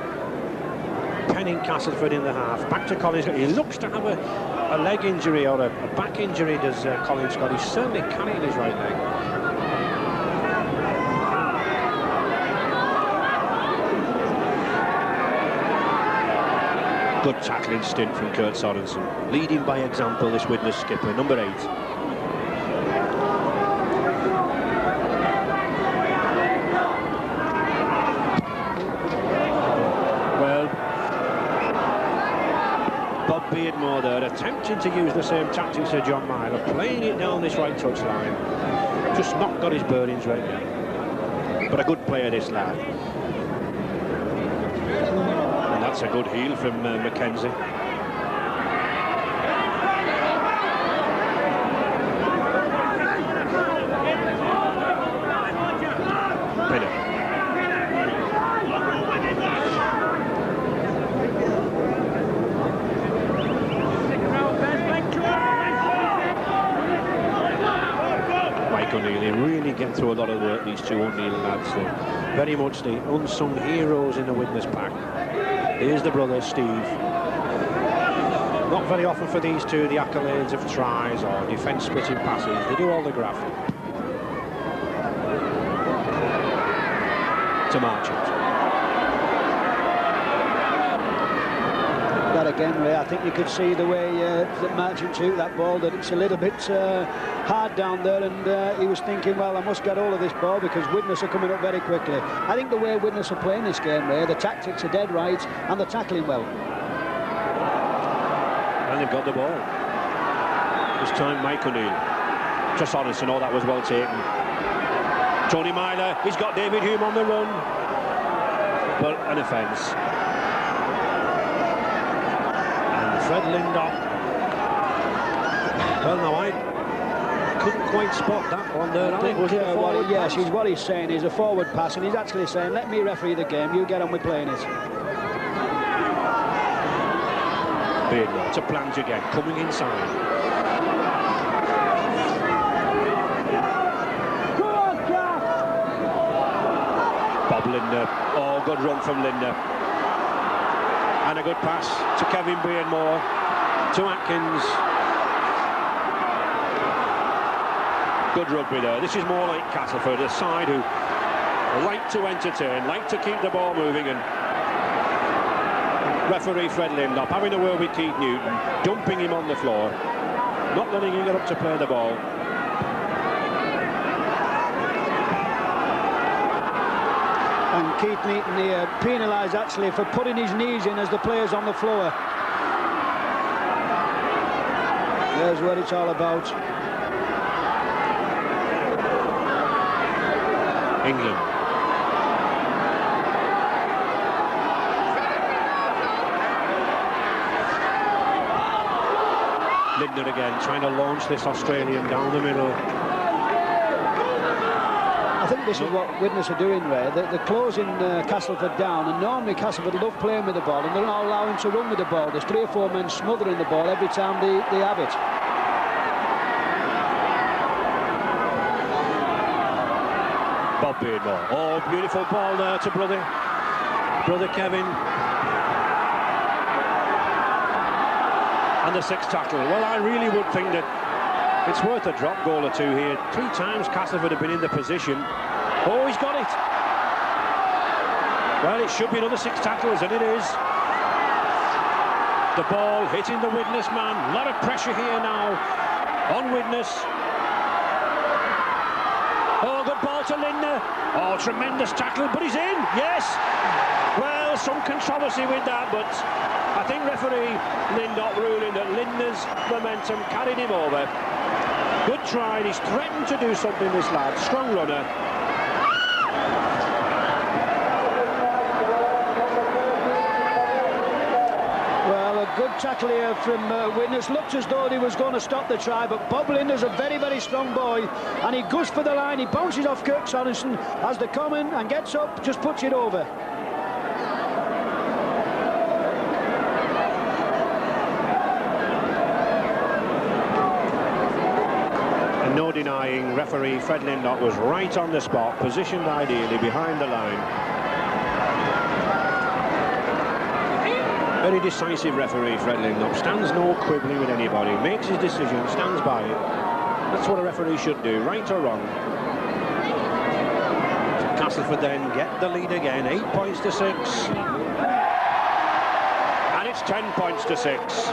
penning Castleford in the half. Back to Colin Scott. He looks to have a leg injury or a back injury, does Colin Scott. He's certainly carrying his right leg. Good tackling stint from Kurt Sorensen. Leading by example, this Widnes skipper, number 8. Well, Bob Beardmore there, attempting to use the same tactics as John Myler, playing it down this right touch line. Just not got his bearings right now. But a good player, this lad. That's a good heel from Mackenzie. Mike O'Neill, really getting through a lot of work, these two O'Neill lads. They're very much the unsung heroes in the Widnes pack. Here's the brother, Steve. Not very often for these two the accolades of tries or defence-splitting passes. They do all the graft. To Marchant. That again, Ray, I think you could see the way that Marchant took that ball, that it's a little bit hard down there, and he was thinking, well, I must get all of this ball because Widnes are coming up very quickly. I think the way Widnes are playing this game, Ray, the tactics are dead right and they're tackling well. And they've got the ball. This time Mike O'Neill. To Sorensen, oh, that was well taken. Tony Myler, he's got David Hume on the run. But an offence. Fred Lindop. Well, no, I couldn't quite spot that one there. I think was it a forward yes, what he's saying is a forward pass, and he's actually saying, let me referee the game, you get on with playing it. Beardmore to Plange again, coming inside. Lindner. Oh, good run from Lindner. And a good pass to Kevin Beardmore, to Atkins. Good rugby there. This is more like Castleford, a side who like to entertain, like to keep the ball moving, and referee Fred Lindop having a word with Keith Newton, dumping him on the floor, not letting him get up to play the ball. And Keith Newton here penalised actually for putting his knees in as the players on the floor. There's what it's all about. England. Lindner again, trying to launch this Australian down the middle. I think this is what Widnes are doing, Ray. They're closing Castleford down, and normally Castleford love playing with the ball, and they're not allowing to run with the ball. There's 3 or 4 men smothering the ball every time they have it. Bob Beardmore. Oh, beautiful ball there to brother Kevin. And the 6th tackle. Well, I really would think that it's worth a drop goal or 2 here. 3 times Castleford have been in the position. Oh, he's got it. Well, it should be another 6 tackles, and it is. The ball hitting the Widnes man. A lot of pressure here now on Widnes. Oh, good ball to Lindner. Oh, tremendous tackle, but he's in. Yes. Well, some controversy with that, but I think referee Lindop ruling that Lindner's momentum carried him over. Good try. He's threatened to do something, this lad. Strong runner. Well, a good tackle here from Widnes. Looked as though he was going to stop the try, but Bob Lindner's a very, very strong boy, and he goes for the line. He bounces off Kirk Sorensen as they come in and gets up, just puts it over. No denying, referee Fred Lindop was right on the spot, positioned ideally behind the line. Very decisive referee Fred Lindop, stands no quibbling with anybody, makes his decision, stands by it. That's what a referee should do, right or wrong. Castleford then get the lead again, 8 points to 6. And it's 10 points to 6.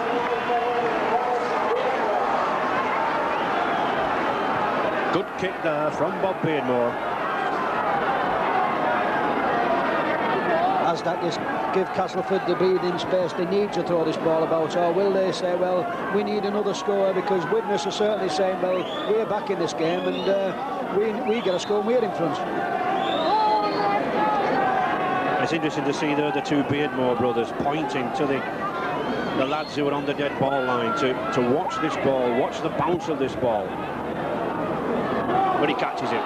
Good kick there from Bob Beardmore. As that just give Castleford the breathing space they need to throw this ball about, or will they say, well, we need another score, because Widnes are certainly saying, well, we're back in this game, and we get a score and we're in front. It's interesting to see there the 2 Beardmore brothers pointing to the lads who are on the dead ball line to watch this ball, watch the bounce of this ball. But he catches it.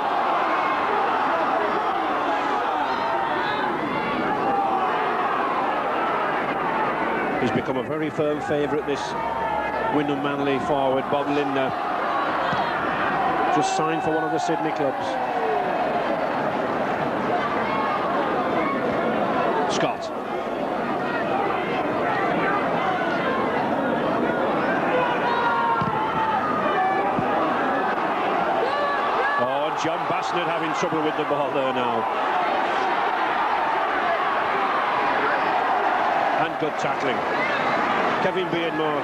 He's become a very firm favourite, this Wyndham Manley forward, Bob Lindner. Just signed for one of the Sydney clubs. Scott. John Bassnett having trouble with the ball there now. And good tackling. Kevin Beardmore.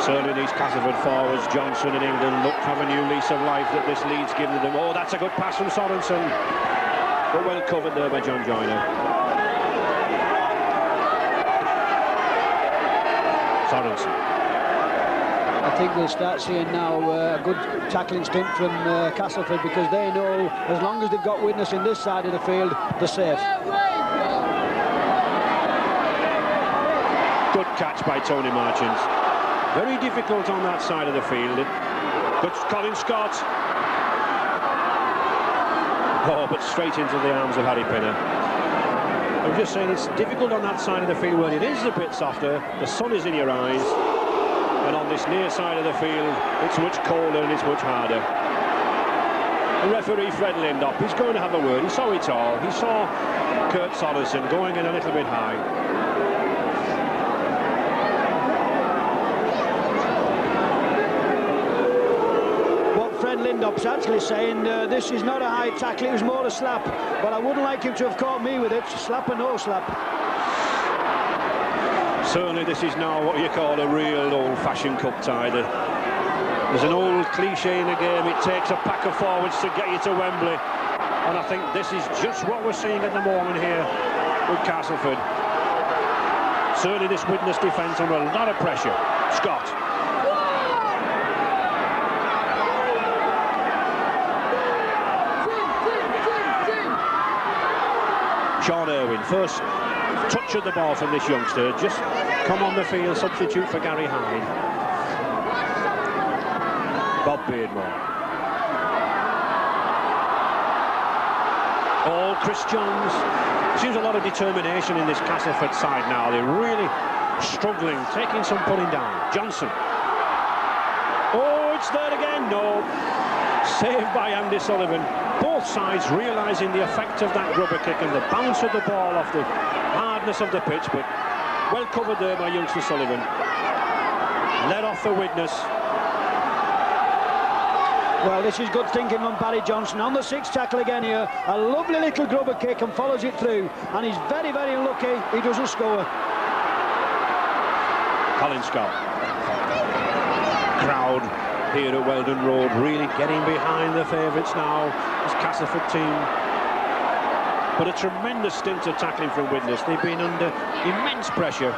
Certainly these Castleford forwards, Johnson and England, look to have a new lease of life that this lead's given them. Oh, that's a good pass from Sorensen. But well covered there by John Joyner. Sorensen. I think we'll start seeing now a good tackling stint from Castleford, because they know as long as they've got Widnes in this side of the field, they're safe. Good catch by Tony Marchant. Very difficult on that side of the field. But Colin Scott. Oh, but straight into the arms of Harry Pinner. I'm just saying it's difficult on that side of the field where it is a bit softer. The sun is in your eyes. And on this near side of the field, it's much colder and it's much harder. The referee, Fred Lindop, he's going to have a word. He saw it all. He saw Kurt Soderson going in a little bit high. What Fred Lindop's actually saying, this is not a high tackle, it was more a slap. But I wouldn't like him to have caught me with it, slap or no slap. Certainly this is now what you call a real old-fashioned cup tie. There's an old cliche in the game, it takes a pack of forwards to get you to Wembley. And I think this is just what we're seeing at the moment here with Castleford. Certainly this Widnes defence under a lot of pressure. Scott. Sean Irwin, first touch of the ball from this youngster, just come on the field, substitute for Gary Hyde. Bob Beardmore. Oh, Chris Johns. Seems a lot of determination in this Castleford side now. They're really struggling, taking some pulling down. Johnson. Oh, it's there again. No. Saved by Andy Sullivan. Both sides realising the effect of that rubber kick and the bounce of the ball off the hardness of the pitch, but well covered there by youngster Sullivan. Let off the Widnes. Well, this is good thinking from Barry Johnson on the sixth tackle again here. A lovely little grubber kick and follows it through. And he's very, very lucky he doesn't score. Colin Scott. Crowd here at Weldon Road really getting behind the favourites now, this Castleford team. But a tremendous stint of tackling from Widnes. They've been under immense pressure.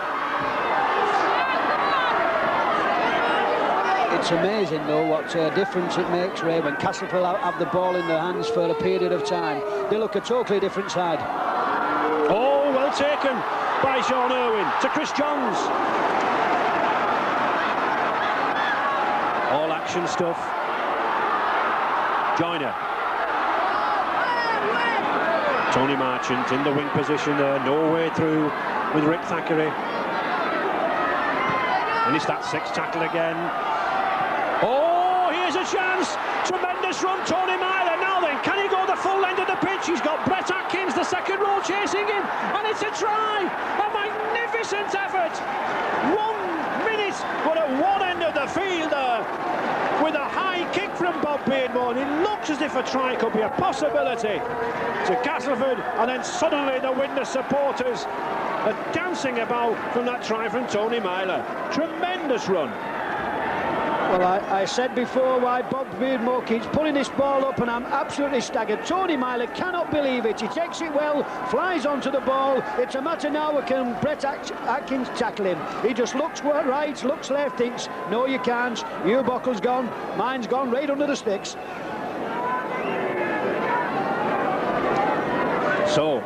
It's amazing, though, what difference it makes, Ray, when Castleford have the ball in their hands for a period of time. They look a totally different side. Oh, well taken by Sean Irwin to Chris Johns. All action stuff. Joyner. Tony Marchant in the wing position there, no way through with Rick Thackeray. And it's that sixth tackle again. Oh, here's a chance. Tremendous run, Tony Myler. Now then, can he go the full end of the pitch? He's got Brett Atkins, the second row, chasing him. And it's a try. A magnificent effort. 1 minute, but at one end of the field with a high kick from Bob Beardmore. And it looks as if a try could be a possibility to Castleford. And then suddenly the Widnes supporters are dancing about from that try from Tony Myler. Tremendous run. Well, I said before why Bob Beardmore keeps pulling this ball up, and I'm absolutely staggered. Tony Myler cannot believe it. He takes it well, flies onto the ball. It's a matter now, can Brett Atkins tackle him? He just looks right, looks left, thinks, no, you can't. Your buckle's gone, mine's gone right under the sticks. So,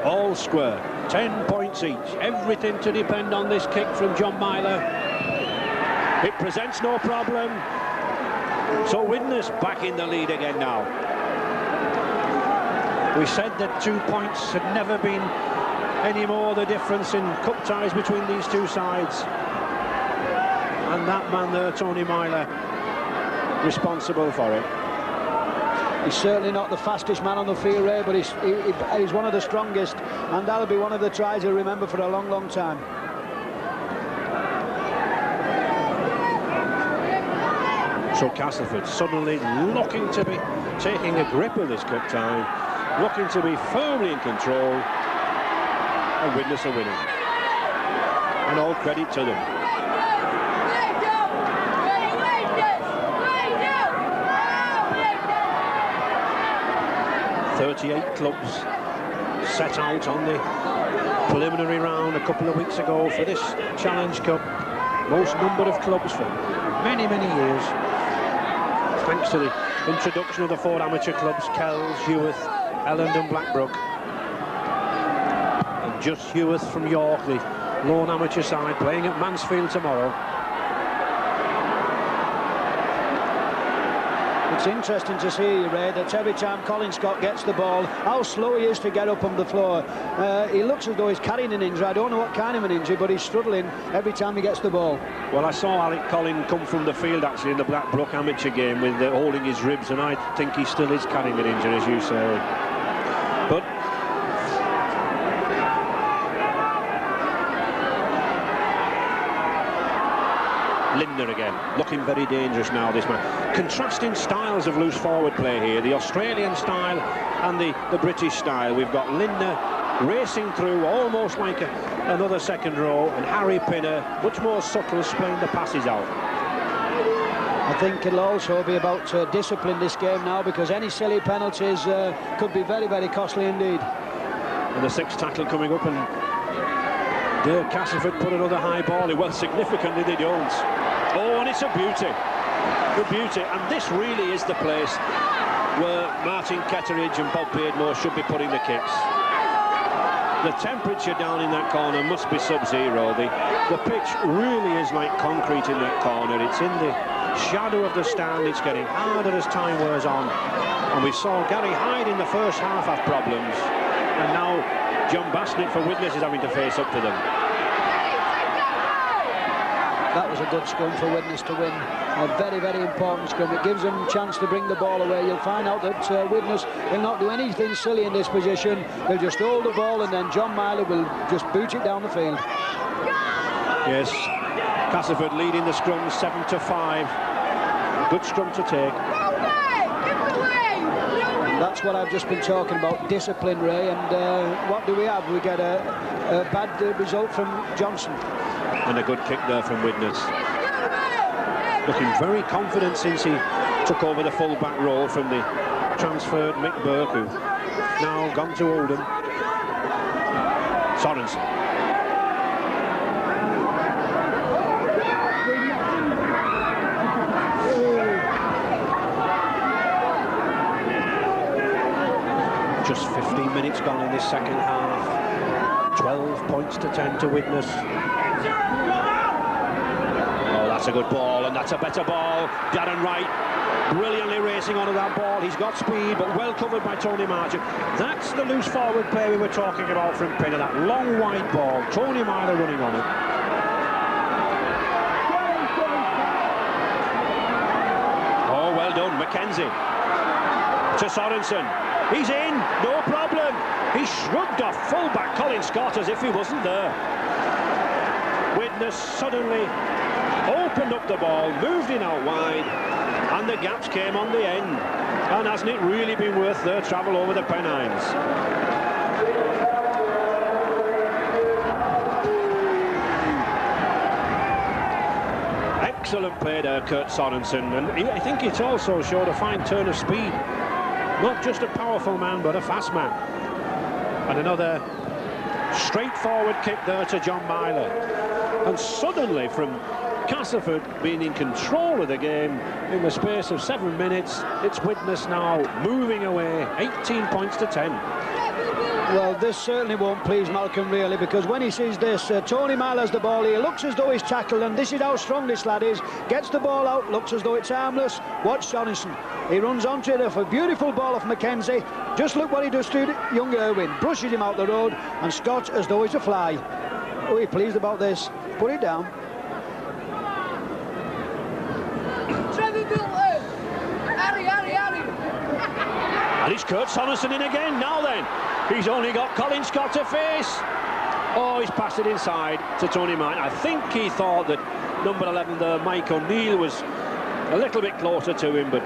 all square, 10 points each. Everything to depend on this kick from John Myler. It presents no problem. So Widnes back in the lead again now. We said that 2 points had never been any more the difference in cup ties between these two sides. And that man there, Tony Myler, responsible for it. He's certainly not the fastest man on the field, Ray, but he's one of the strongest, and that'll be one of the tries he'll remember for a long, long time. So Castleford suddenly looking to be taking a grip of this cup tie, looking to be firmly in control, and Widnes are winning. And all credit to them. "38 clubs set out on the preliminary round a couple of weeks ago for this Challenge Cup. Most number of clubs for many, many years. Thanks to the introduction of the 4 amateur clubs, Kells, Heworth, Elland and Blackbrook. And just Heworth from York, the lone amateur side, playing at Mansfield tomorrow. It's interesting to see, Ray, that every time Colin Scott gets the ball, how slow he is to get up on the floor. He looks as though he's carrying an injury. I don't know what kind of an injury, but he's struggling every time he gets the ball. Well, I saw Alec Collin come from the field, actually, in the Blackbrook amateur game with holding his ribs, and I think he still is carrying an injury, as you say. But Lindner again, looking very dangerous now, this man. Contrasting styles of loose forward play here, the Australian style and the British style. We've got Lindner racing through almost like another second row, and Harry Pinner, much more subtle, playing the passes out. I think it'll also be about discipline this game now, because any silly penalties could be very, very costly indeed. And the sixth tackle coming up, and Dale Castleford put another high ball. Well, significantly they don't. Oh, and it's a beauty. A beauty. And this really is the place where Martin Ketteridge and Bob Beardmore should be putting the kicks. The temperature down in that corner must be sub-zero. The pitch really is like concrete in that corner. It's in the shadow of the stand. It's getting harder as time wears on. And we saw Gary Hyde in the first half have problems. And now John Basnett for Widnes is having to face up to them. That was a good scrum for Widnes to win. A very, very important scrum. It gives them a chance to bring the ball away. You'll find out that Widnes will not do anything silly in this position. They'll just hold the ball, and then John Myler will just boot it down the field. Yes, Castleford leading the scrum 7-5. Good scrum to take. And that's what I've just been talking about, discipline, Ray. And what do we have? We get a bad result from Johnson. And a good kick there from Widnes. Looking very confident since he took over the full-back role from the transferred Mick Burke, who now gone to Oldham. Sorensen. Just 15 minutes gone in this second half. 12 points to 10 to Widnes. Oh, that's a good ball, and that's a better ball. Darren Wright brilliantly racing onto that ball. He's got speed, but well covered by Tony Marchant. That's the loose forward play we were talking about from Pinner. That long wide ball. Tony Myler running on it. Oh, well done, Mackenzie. To Sorensen. He's in, no problem. He shrugged off full-back Colin Scott as if he wasn't there. Widnes suddenly opened up the ball, moved in out wide, and the gaps came on the end. And hasn't it really been worth their travel over the Pennines? Excellent play there, Kurt Sorensen, and I think it also showed a fine turn of speed. Not just a powerful man, but a fast man. And another straightforward kick there to John Myler. And suddenly, from Castleford being in control of the game in the space of 7 minutes, it's Widnes now moving away, 18 points to 10. Well, this certainly won't please Malcolm, really, because when he sees this, Tony Myler's the ball, he looks as though he's tackled, and this is how strong this lad is. Gets the ball out, looks as though it's harmless. Watch Sorensen. He runs onto it off a beautiful ball off Mackenzie. Just look what he does to young Irwin. Brushes him out the road, and Scott as though he's a fly. Oh, he's pleased about this. Put it down. And it's Kurt Sorensen in again. Now then, he's only got Colin Scott to face. Oh, he's passed it inside to Tony Marchant. I think he thought that number 11 there, Mike O'Neill, was a little bit closer to him, but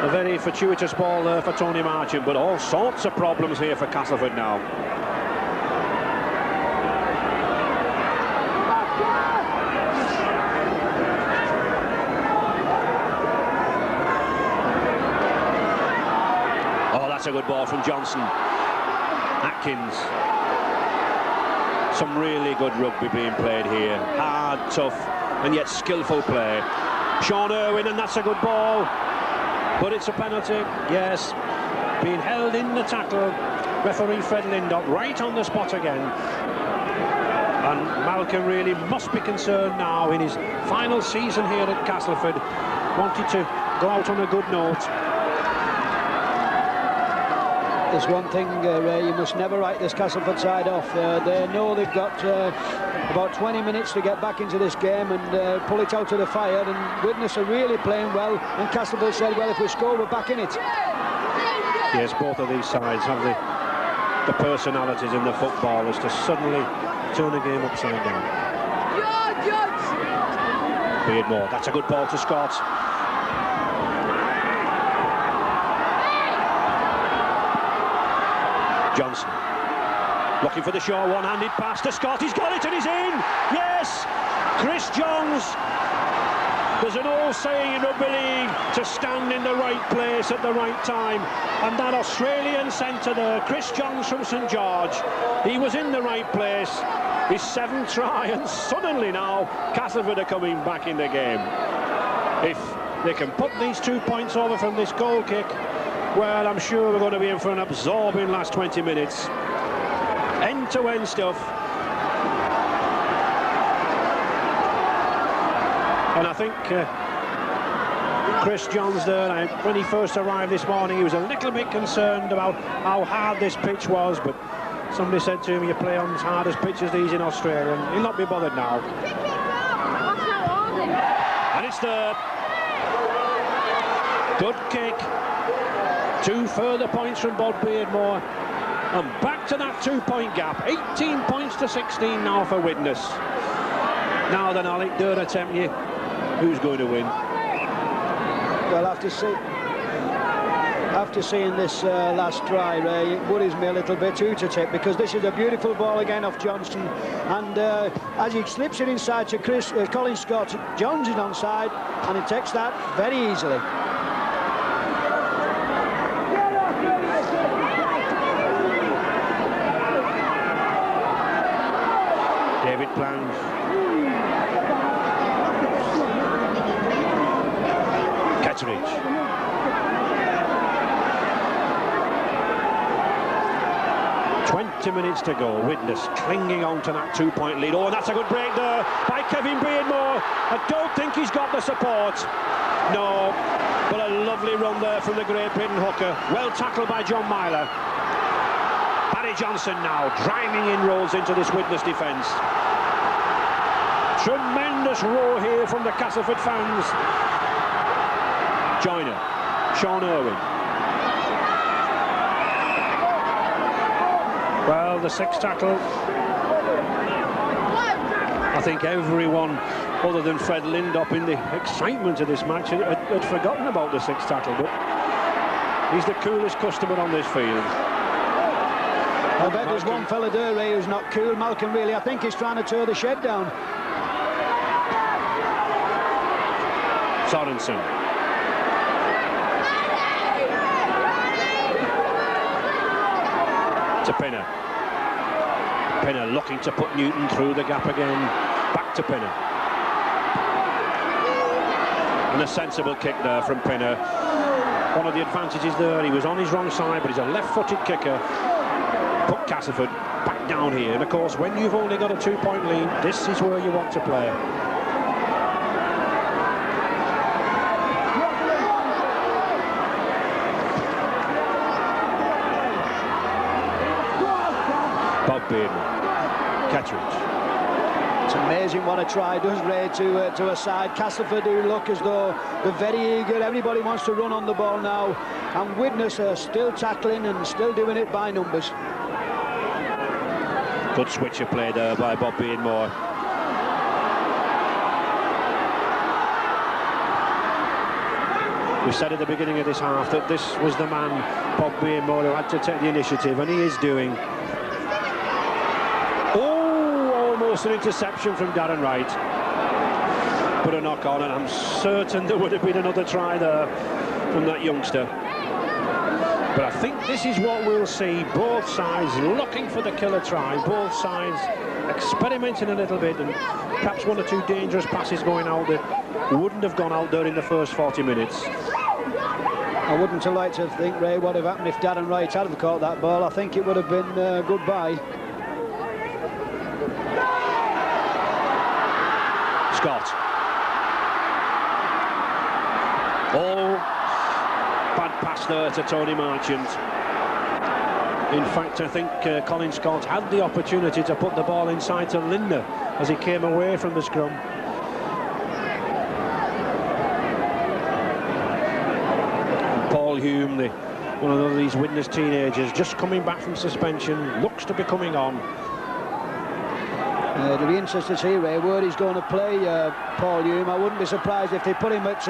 a very fortuitous ball there for Tony Marchant. But all sorts of problems here for Castleford now. That's a good ball from Johnson. Atkins. Some really good rugby being played here. Hard, tough, and yet skillful play. Sean Irwin, and that's a good ball. But it's a penalty, yes. Being held in the tackle. Referee Fred Lindop right on the spot again. And Malcolm really must be concerned now in his final season here at Castleford wanted to go out on a good note. There's one thing, Ray, you must never write this Castleford side off. They know they've got about 20 minutes to get back into this game and pull it out of the fire, and Widnes are really playing well, and Castleford said, well, if we score, we're back in it. Yes, both of these sides have the personalities in the footballers to suddenly turn a game upside down. Beardmore, that's a good ball to Scott. Johnson looking for the short one-handed pass to Scott. He's got it and he's in. Yes, Chris Johns. There's an old saying in rugby league, to stand in the right place at the right time, and that Australian centre there, Chris Johns from St George, he was in the right place. His 7th try, and suddenly now Castleford are coming back in the game. If they can put these 2 points over from this goal kick, well, I'm sure we're going to be in for an absorbing last 20 minutes. End-to-end stuff. And I think Chris Johns there, when he first arrived this morning, he was a little bit concerned about how hard this pitch was, but somebody said to him, you play on as hard as pitch as these in Australia, and he'll not be bothered now. And it's the good kick. 2 further points from Bob Beardmore, and back to that 2-point gap. 18 points to 16 now for Widnes. Now then, Alec, don't attempt you. Who's going to win? Well, after seeing this last try, Ray, it worries me a little bit too to tip, because this is a beautiful ball again off Johnson, and as he slips it inside to Colin Scott, Johns is onside, and he takes that very easily. David Bland. Ketteridge. Minutes to go. Widnes clinging on to that 2-point lead. Oh, and that's a good break there by Kevin Beardmore. I don't think he's got the support. No, but a lovely run there from the Great Britain hooker. Well tackled by John Myler. Barry Johnson now driving inroads into this Widnes defence. Tremendous roar here from the Castleford fans. Joyner, Sean Irwin. Well, the 6th tackle. I think everyone, other than Fred Lindop, in the excitement of this match, had forgotten about the 6th tackle, but he's the coolest customer on this field. I bet there's one fella there, Ray, who's not cool. Malcolm, really. I think he's trying to tear the shed down. Sorensen. To Pinner. Pinner looking to put Newton through the gap again. Back to Pinner. And a sensible kick there from Pinner. One of the advantages there, he was on his wrong side, but he's a left-footed kicker. Put Castleford back down here. And of course, when you've only got a 2-point lead, this is where you want to play. Bob Beardmore. Ketteridge. It's amazing what a try does, Ray, to a side. Castleford, who look as though they're very eager. Everybody wants to run on the ball now. And Widnes are still tackling and still doing it by numbers. Good switcher play there by Bob Beardmore. We said at the beginning of this half that this was the man, Bob Beardmore, who had to take the initiative, and he is doing. Almost an interception from Darren Wright, but a knock on, and I'm certain there would have been another try there from that youngster. But I think this is what we'll see, both sides looking for the killer try, both sides experimenting a little bit, and perhaps 1 or 2 dangerous passes going out that wouldn't have gone out there in the first 40 minutes. I wouldn't have liked to think, Ray, what would have happened if Darren Wright had caught that ball. I think it would have been goodbye. Scott. Oh, bad pass there to Tony Marchant. In fact, I think Colin Scott had the opportunity to put the ball inside to Lindner as he came away from the scrum. Paul Hume, one of these Widnes teenagers, just coming back from suspension, looks to be coming on. It'll be interesting to see, Ray, where he's going to play Paul Hume. I wouldn't be surprised if they put him at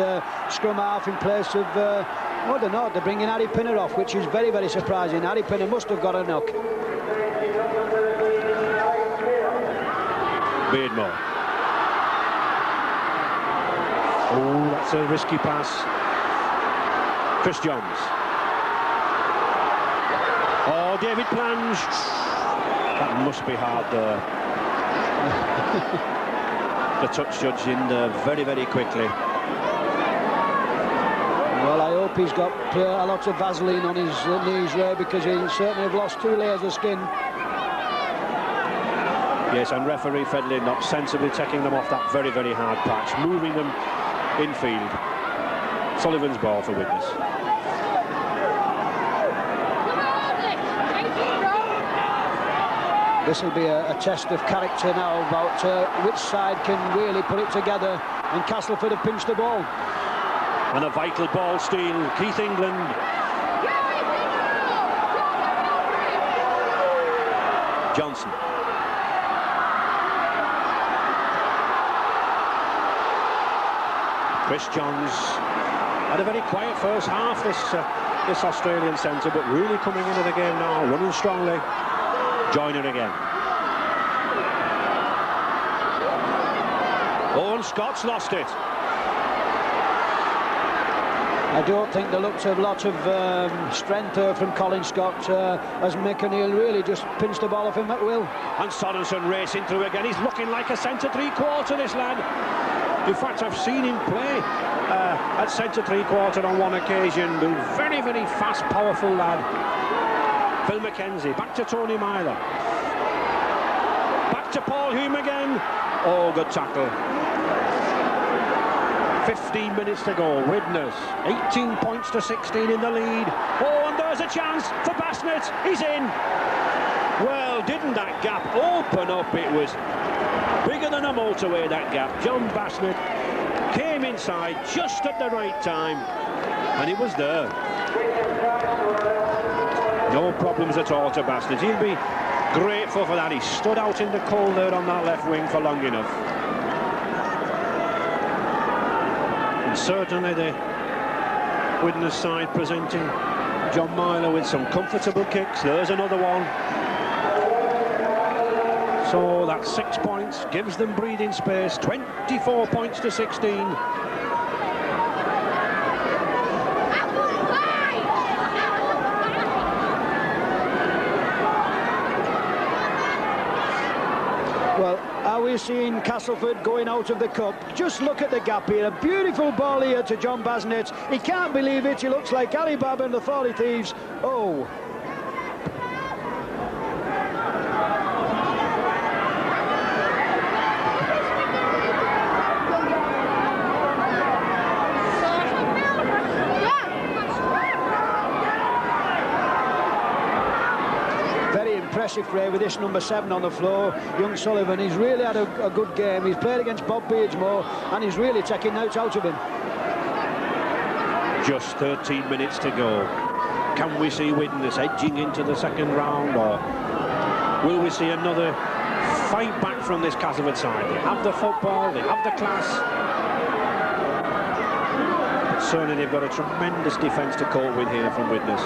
scrum half in place of, I don't know, they're bringing Harry Pinner off, which is very, very surprising. Harry Pinner must have got a knock. Beardmore. Oh, that's a risky pass. Chris Johns. Oh, David Plange. That must be hard there. The touch judge in there very, very quickly. Well, I hope he's got a lot of Vaseline on his knees, Ray, because he certainly have lost 2 layers of skin. Yes, and referee Fred Lindop sensibly taking them off that very, very hard patch, moving them infield. Sullivan's ball for Widnes. This will be a test of character now about which side can really put it together, and Castleford have pinched the ball. And a vital ball steal, Keith England. Johnson. Chris Johns had a very quiet first half, this Australian centre, but really coming into the game now, running strongly. Joyner again. Owen Scott's lost it. I don't think there looked a lot of strength there from Colin Scott as McAneil really just pinched the ball off him at will. And Sorensen racing through again. He's looking like a centre three-quarter, this lad. In fact, I've seen him play at centre three-quarter on one occasion. Very, very fast, powerful lad. Phil McKenzie, back to Tony Myler. Back to Paul Hume again. Oh, good tackle. 15 minutes to go. Widnes, 18 points to 16 in the lead. Oh, and there's a chance for Basnett. He's in. Well, didn't that gap open up? It was bigger than a motorway, that gap. John Basnett came inside just at the right time, and it was there. No problems at all to Basnett. He'll be grateful for that. He stood out in the cold there on that left wing for long enough. And certainly the Widnes side presenting John Myler with some comfortable kicks. There's another one. So that's 6 points, gives them breathing space. 24 points to 16. Well, are we seeing Castleford going out of the cup? Just look at the gap here. A beautiful ball here to John Basnett. He can't believe it. He looks like Ali Baba and the 40 Thieves. Oh. Impressive play with this number 7 on the floor, young Sullivan. He's really had a good game. He's played against Bob Beardsmore and he's really taking notes out of him. Just 13 minutes to go. Can we see Widnes edging into the second round, or will we see another fight back from this Castleford side? They have the football, they have the class. But certainly they've got a tremendous defence to cope with here from Widnes.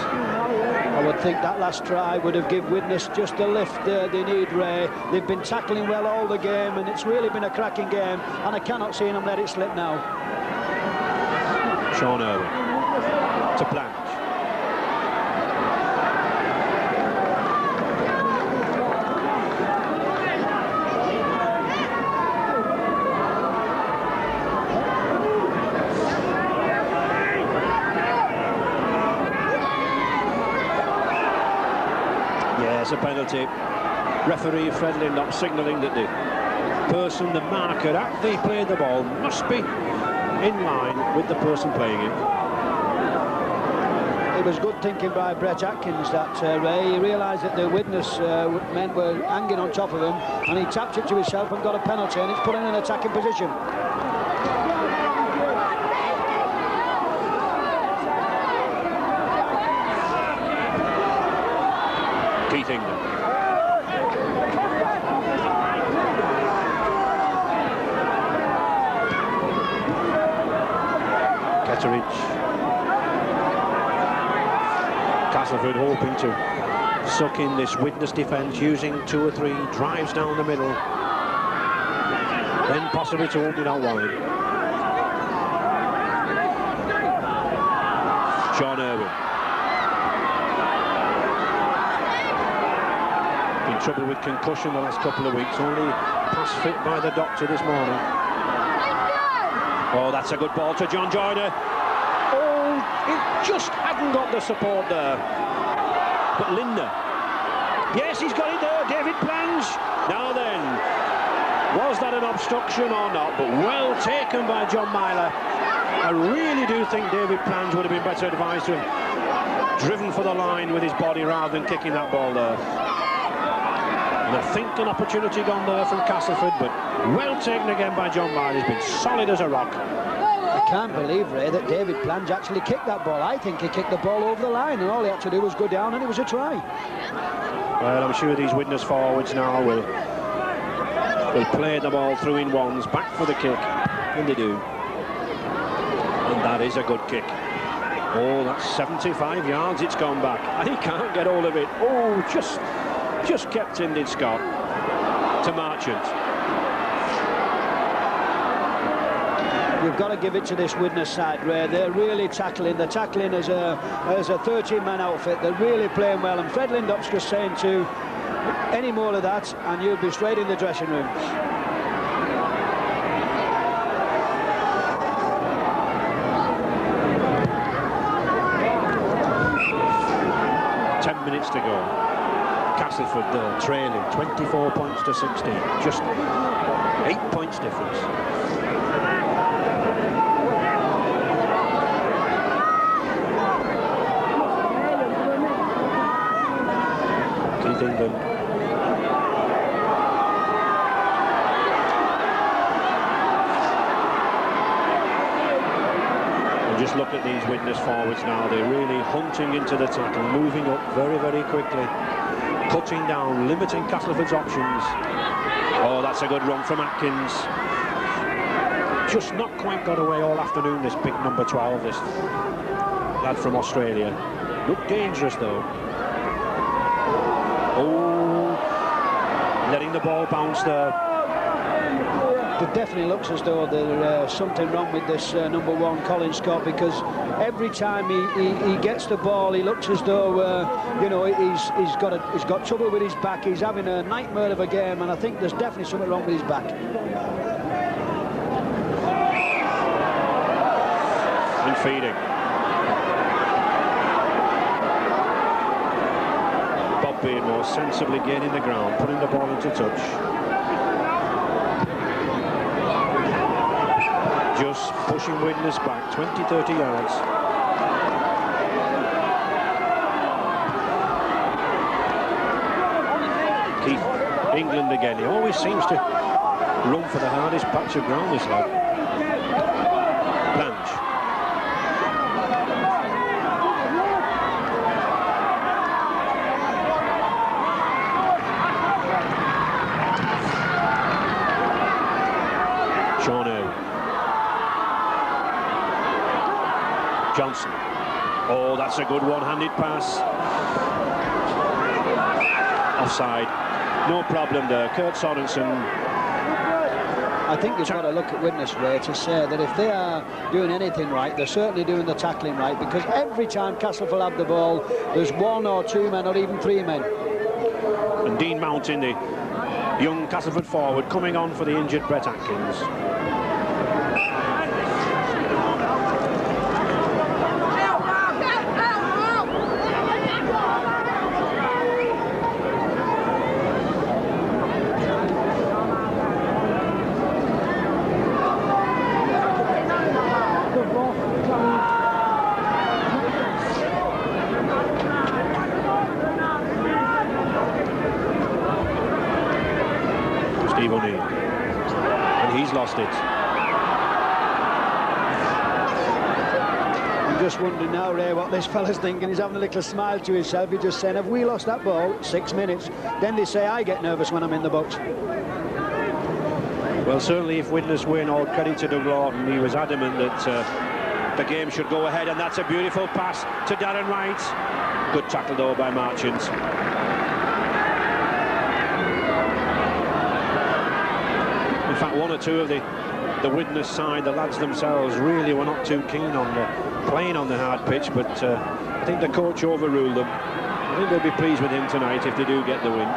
I would think that last try would have given Widnes just a lift they need, Ray. They've been tackling well all the game, and it's really been a cracking game, and I cannot see them let it slip now. Sean Irwin to Plange. Yes, a penalty. Referee Fred Lindop signalling that the person, the marker, after they played the ball, must be in line with the person playing it. It was good thinking by Brett Atkins that Ray. He realised that the Widnes men were hanging on top of him, and he tapped it to himself and got a penalty, and it's put in an attacking position. Keith England. Ketteridge. Castleford hoping to suck in this Widnes defence, using 2 or 3 drives down the middle, then possibly to open it out wide. Sean Irwin. In trouble with concussion the last couple of weeks, only pass fit by the doctor this morning. Oh, that's a good ball to John Joyner. Oh, it just hadn't got the support there. But Lindner, yes, he's got it there. David Plange. Now then, was that an obstruction or not? But well taken by John Myler. I really do think David Plange would have been better advised to have driven for the line with his body rather than kicking that ball there. And I think an opportunity gone there from Castleford, but well taken again by John Myler. He's been solid as a rock. I can't believe, Ray, that David Plange actually kicked that ball. I think he kicked the ball over the line, and all he had to do was go down, and it was a try. Well, I'm sure these Widnes forwards now will play the ball through in ones, back for the kick, and they do. And that is a good kick. Oh, that's 75 yards it's gone back, and he can't get hold of it. Oh, just kept in, did Scott, to Marchant. You've got to give it to this Widnes side, Ray. They're really tackling. They're tackling as a 13-man outfit. They're really playing well. And Fred Lindop's just saying to any more of that, and you'll be straight in the dressing room. Minutes to go. Castleford there, trailing 24 points to 16. Just 8 points difference. Keith England. Just look at these Widnes forwards now. They're really hunting into the tackle, moving up very, very quickly, cutting down, limiting Castleford's options. Oh, that's a good run from Atkins. Just not quite got away all afternoon, this big number 12, this lad from Australia. Looked dangerous, though. Oh, letting the ball bounce there. It definitely looks as though there's something wrong with this number 1 Colin Scott, because every time he gets the ball, he looks as though you know, he's got trouble with his back. He's having a nightmare of a game, and I think there's definitely something wrong with his back. And feeding. Bob Beardmore sensibly gaining the ground, putting the ball into touch. Just pushing Widnes back 20-30 yards. Keith England again. He always seems to run for the hardest patch of ground, this lad. Plange. Sean Irwin. Johnson. Oh, that's a good one-handed pass. Offside. No problem there. Kurt Sorensen. I think you've got to look at Widnes, Ray, to say that if they are doing anything right, they're certainly doing the tackling right, because every time Castleford have the ball, there's 1 or 2 men or even 3 men. And Dean Mountain, the young Castleford forward, coming on for the injured Brett Atkins. lost it. I'm just wondering now, Ray, what this fella's thinking. He's having a little smile to himself. He's just saying, have we lost that ball? 6 minutes. Then they say I get nervous when I'm in the box. Well, certainly if Widnes win, all credit to Doug Lawton. He was adamant that the game should go ahead, and that's a beautiful pass to Darren Wright. Good tackle though by Marchant. In fact, one or two of the Widnes side, the lads themselves, really were not too keen on playing on the hard pitch, but I think the coach overruled them. I think they'll be pleased with him tonight if they do get the win.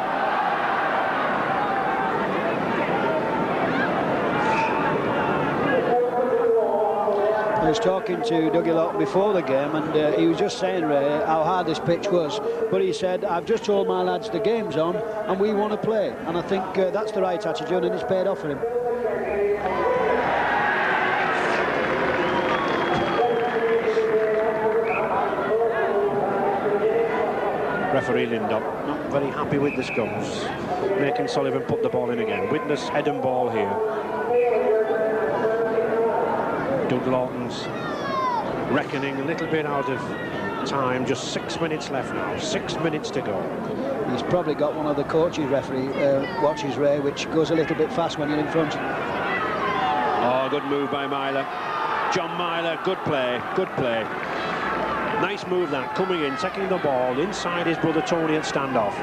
I was talking to Dougie Lawton before the game, and he was just saying, Ray, how hard this pitch was. But he said, I've just told my lads the game's on and we want to play. And I think that's the right attitude, and it's paid off for him. Referee Lindop not very happy with the scores, making Sullivan put the ball in again. Widnes head and ball here. Doug Lawton's reckoning a little bit out of time. Just 6 minutes left now. 6 minutes to go. He's probably got one of the coaches referee watches, Ray, which goes a little bit fast when you're in front. Oh, good move by Myler. John Myler, good play, good play. Nice move that, coming in, taking the ball inside his brother Tony at standoff.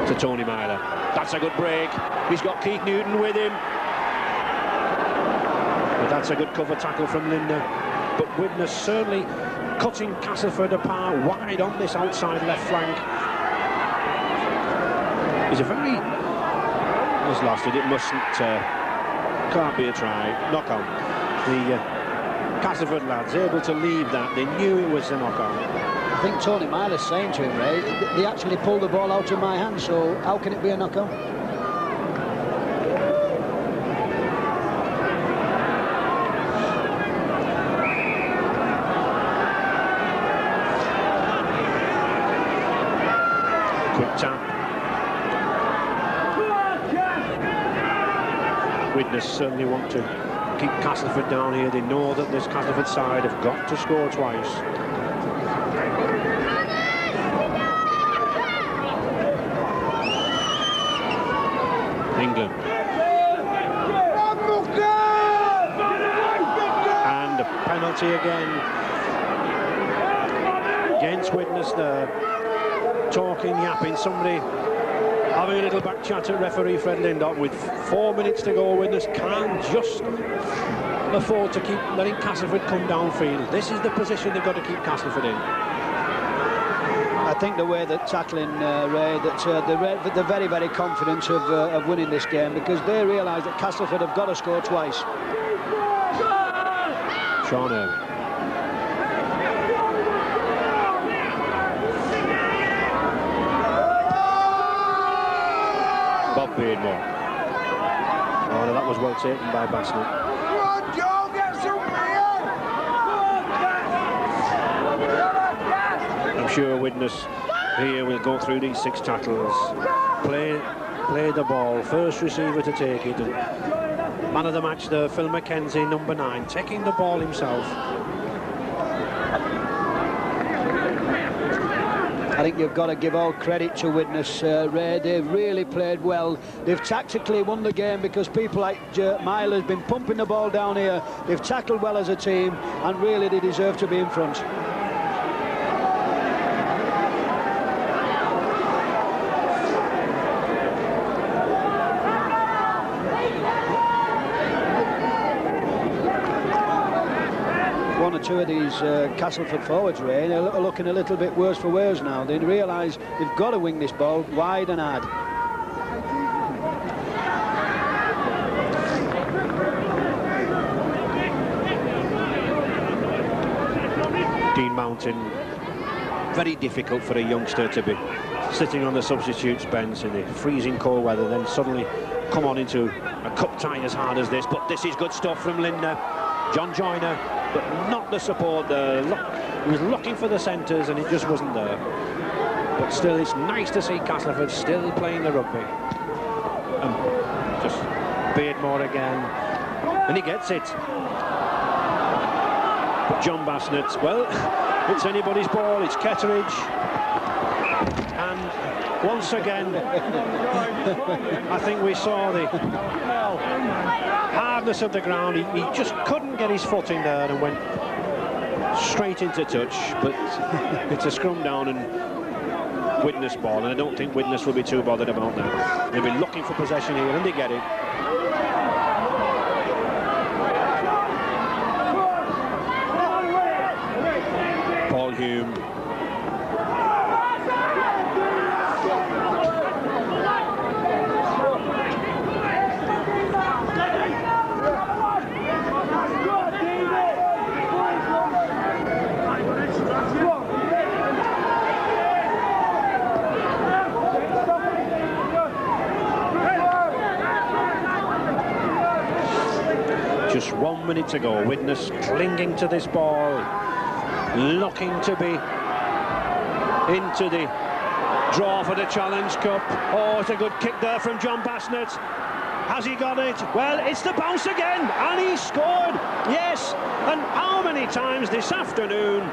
To Tony Myler. That's a good break. He's got Keith Newton with him. But that's a good cover tackle from Linda. But Widnes certainly cutting Castleford apart wide on this outside left flank. He's a very... Has lost it. It mustn't... can't be a try. Knock on. The Castleford lads able to leave that. They knew it was a knock on. I think Tony Myler's saying to him, Ray, they actually pulled the ball out of my hand, so how can it be a knock-on? Quick tap. Widnes certainly want to keep Castleford down here. They know that this Castleford side have got to score twice. England. And a penalty again against Widnes there. Talking, yapping, somebody having a little back chat at referee Fred Lindop. With 4 minutes to go, Widnes can't just afford to keep letting Castleford come downfield. This is the position they've got to keep Castleford in. I think the way that tackling, Ray, that they're very, very confident of winning this game, because they realise that Castleford have got to score twice. Sean Irwin. Bob Beardmore. Oh, no, that was well taken by Basnett. I'm sure Widnes here will go through these 6 tackles, play the ball, first receiver to take it, and man of the match there, Phil McKenzie, number 9, taking the ball himself. I think you've got to give all credit to Widnes, Ray. They've really played well. They've tactically won the game because people like Myler's been pumping the ball down here. They've tackled well as a team, and really they deserve to be in front. One or two of these Castleford forwards, Ray, are looking a little bit worse for wears now. They realise they've got to wing this ball wide and hard. Dean Mountain, very difficult for a youngster to be sitting on the substitutes bench in the freezing cold weather, then suddenly come on into a cup tie as hard as this. But this is good stuff from Linda. John Joyner, but not the support there. He was looking for the centres and it just wasn't there. But still, it's nice to see Castleford still playing the rugby. Just Beardmore again, and he gets it. But John Bassnett, well, it's anybody's ball, it's Ketteridge. And once again, I think we saw the hardness of the ground. He just couldn't get his foot in there and went straight into touch. But it's a scrum down and Widnes ball, and I don't think Widnes will be too bothered about that. They'll be looking for possession here, and they get it. Paul Hume. Just 1 minute to go. Widnes clinging to this ball, looking to be into the draw for the Challenge Cup. Oh, it's a good kick there from John Bassnett. Has he got it? Well, it's the bounce again, and he scored. Yes, and how many times this afternoon?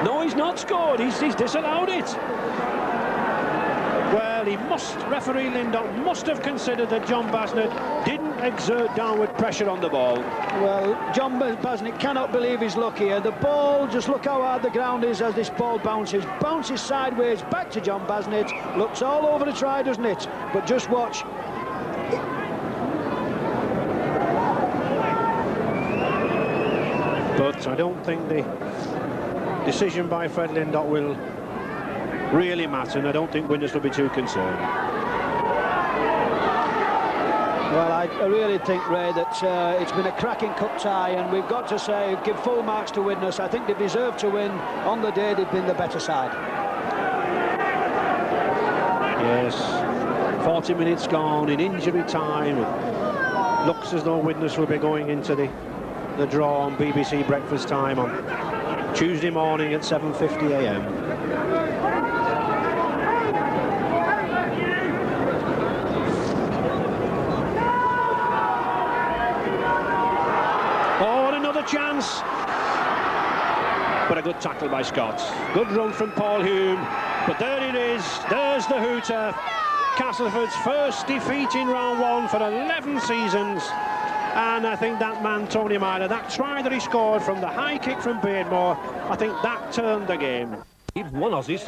No, he's not scored. He's disallowed it. Well, referee Lindop must have considered that John Bassnett didn't exert downward pressure on the ball. Well, John Bassnett cannot believe his luck here. The ball, just look how hard the ground is as this ball bounces sideways back to John Bassnett. Looks all over the try, doesn't it? But just watch. But I don't think the decision by Fred Lindop will really matter, and I don't think Widnes will be too concerned. Well, I really think, Ray, that it's been a cracking cup tie, and we've got to say, give full marks to Widnes. I think they deserve to win. On the day, they've been the better side. Yes, 40 minutes gone in injury time. It looks as though Widnes will be going into the draw on BBC breakfast time on Tuesday morning at 7:50 a.m. Chance, but a good tackle by Scott. Good run from Paul Hume, but there it is. There's the hooter. Castleford's first defeat in round one for 11 seasons, and I think that man Tony Myler, that try that he scored from the high kick from Beardmore, I think that turned the game. One Aussie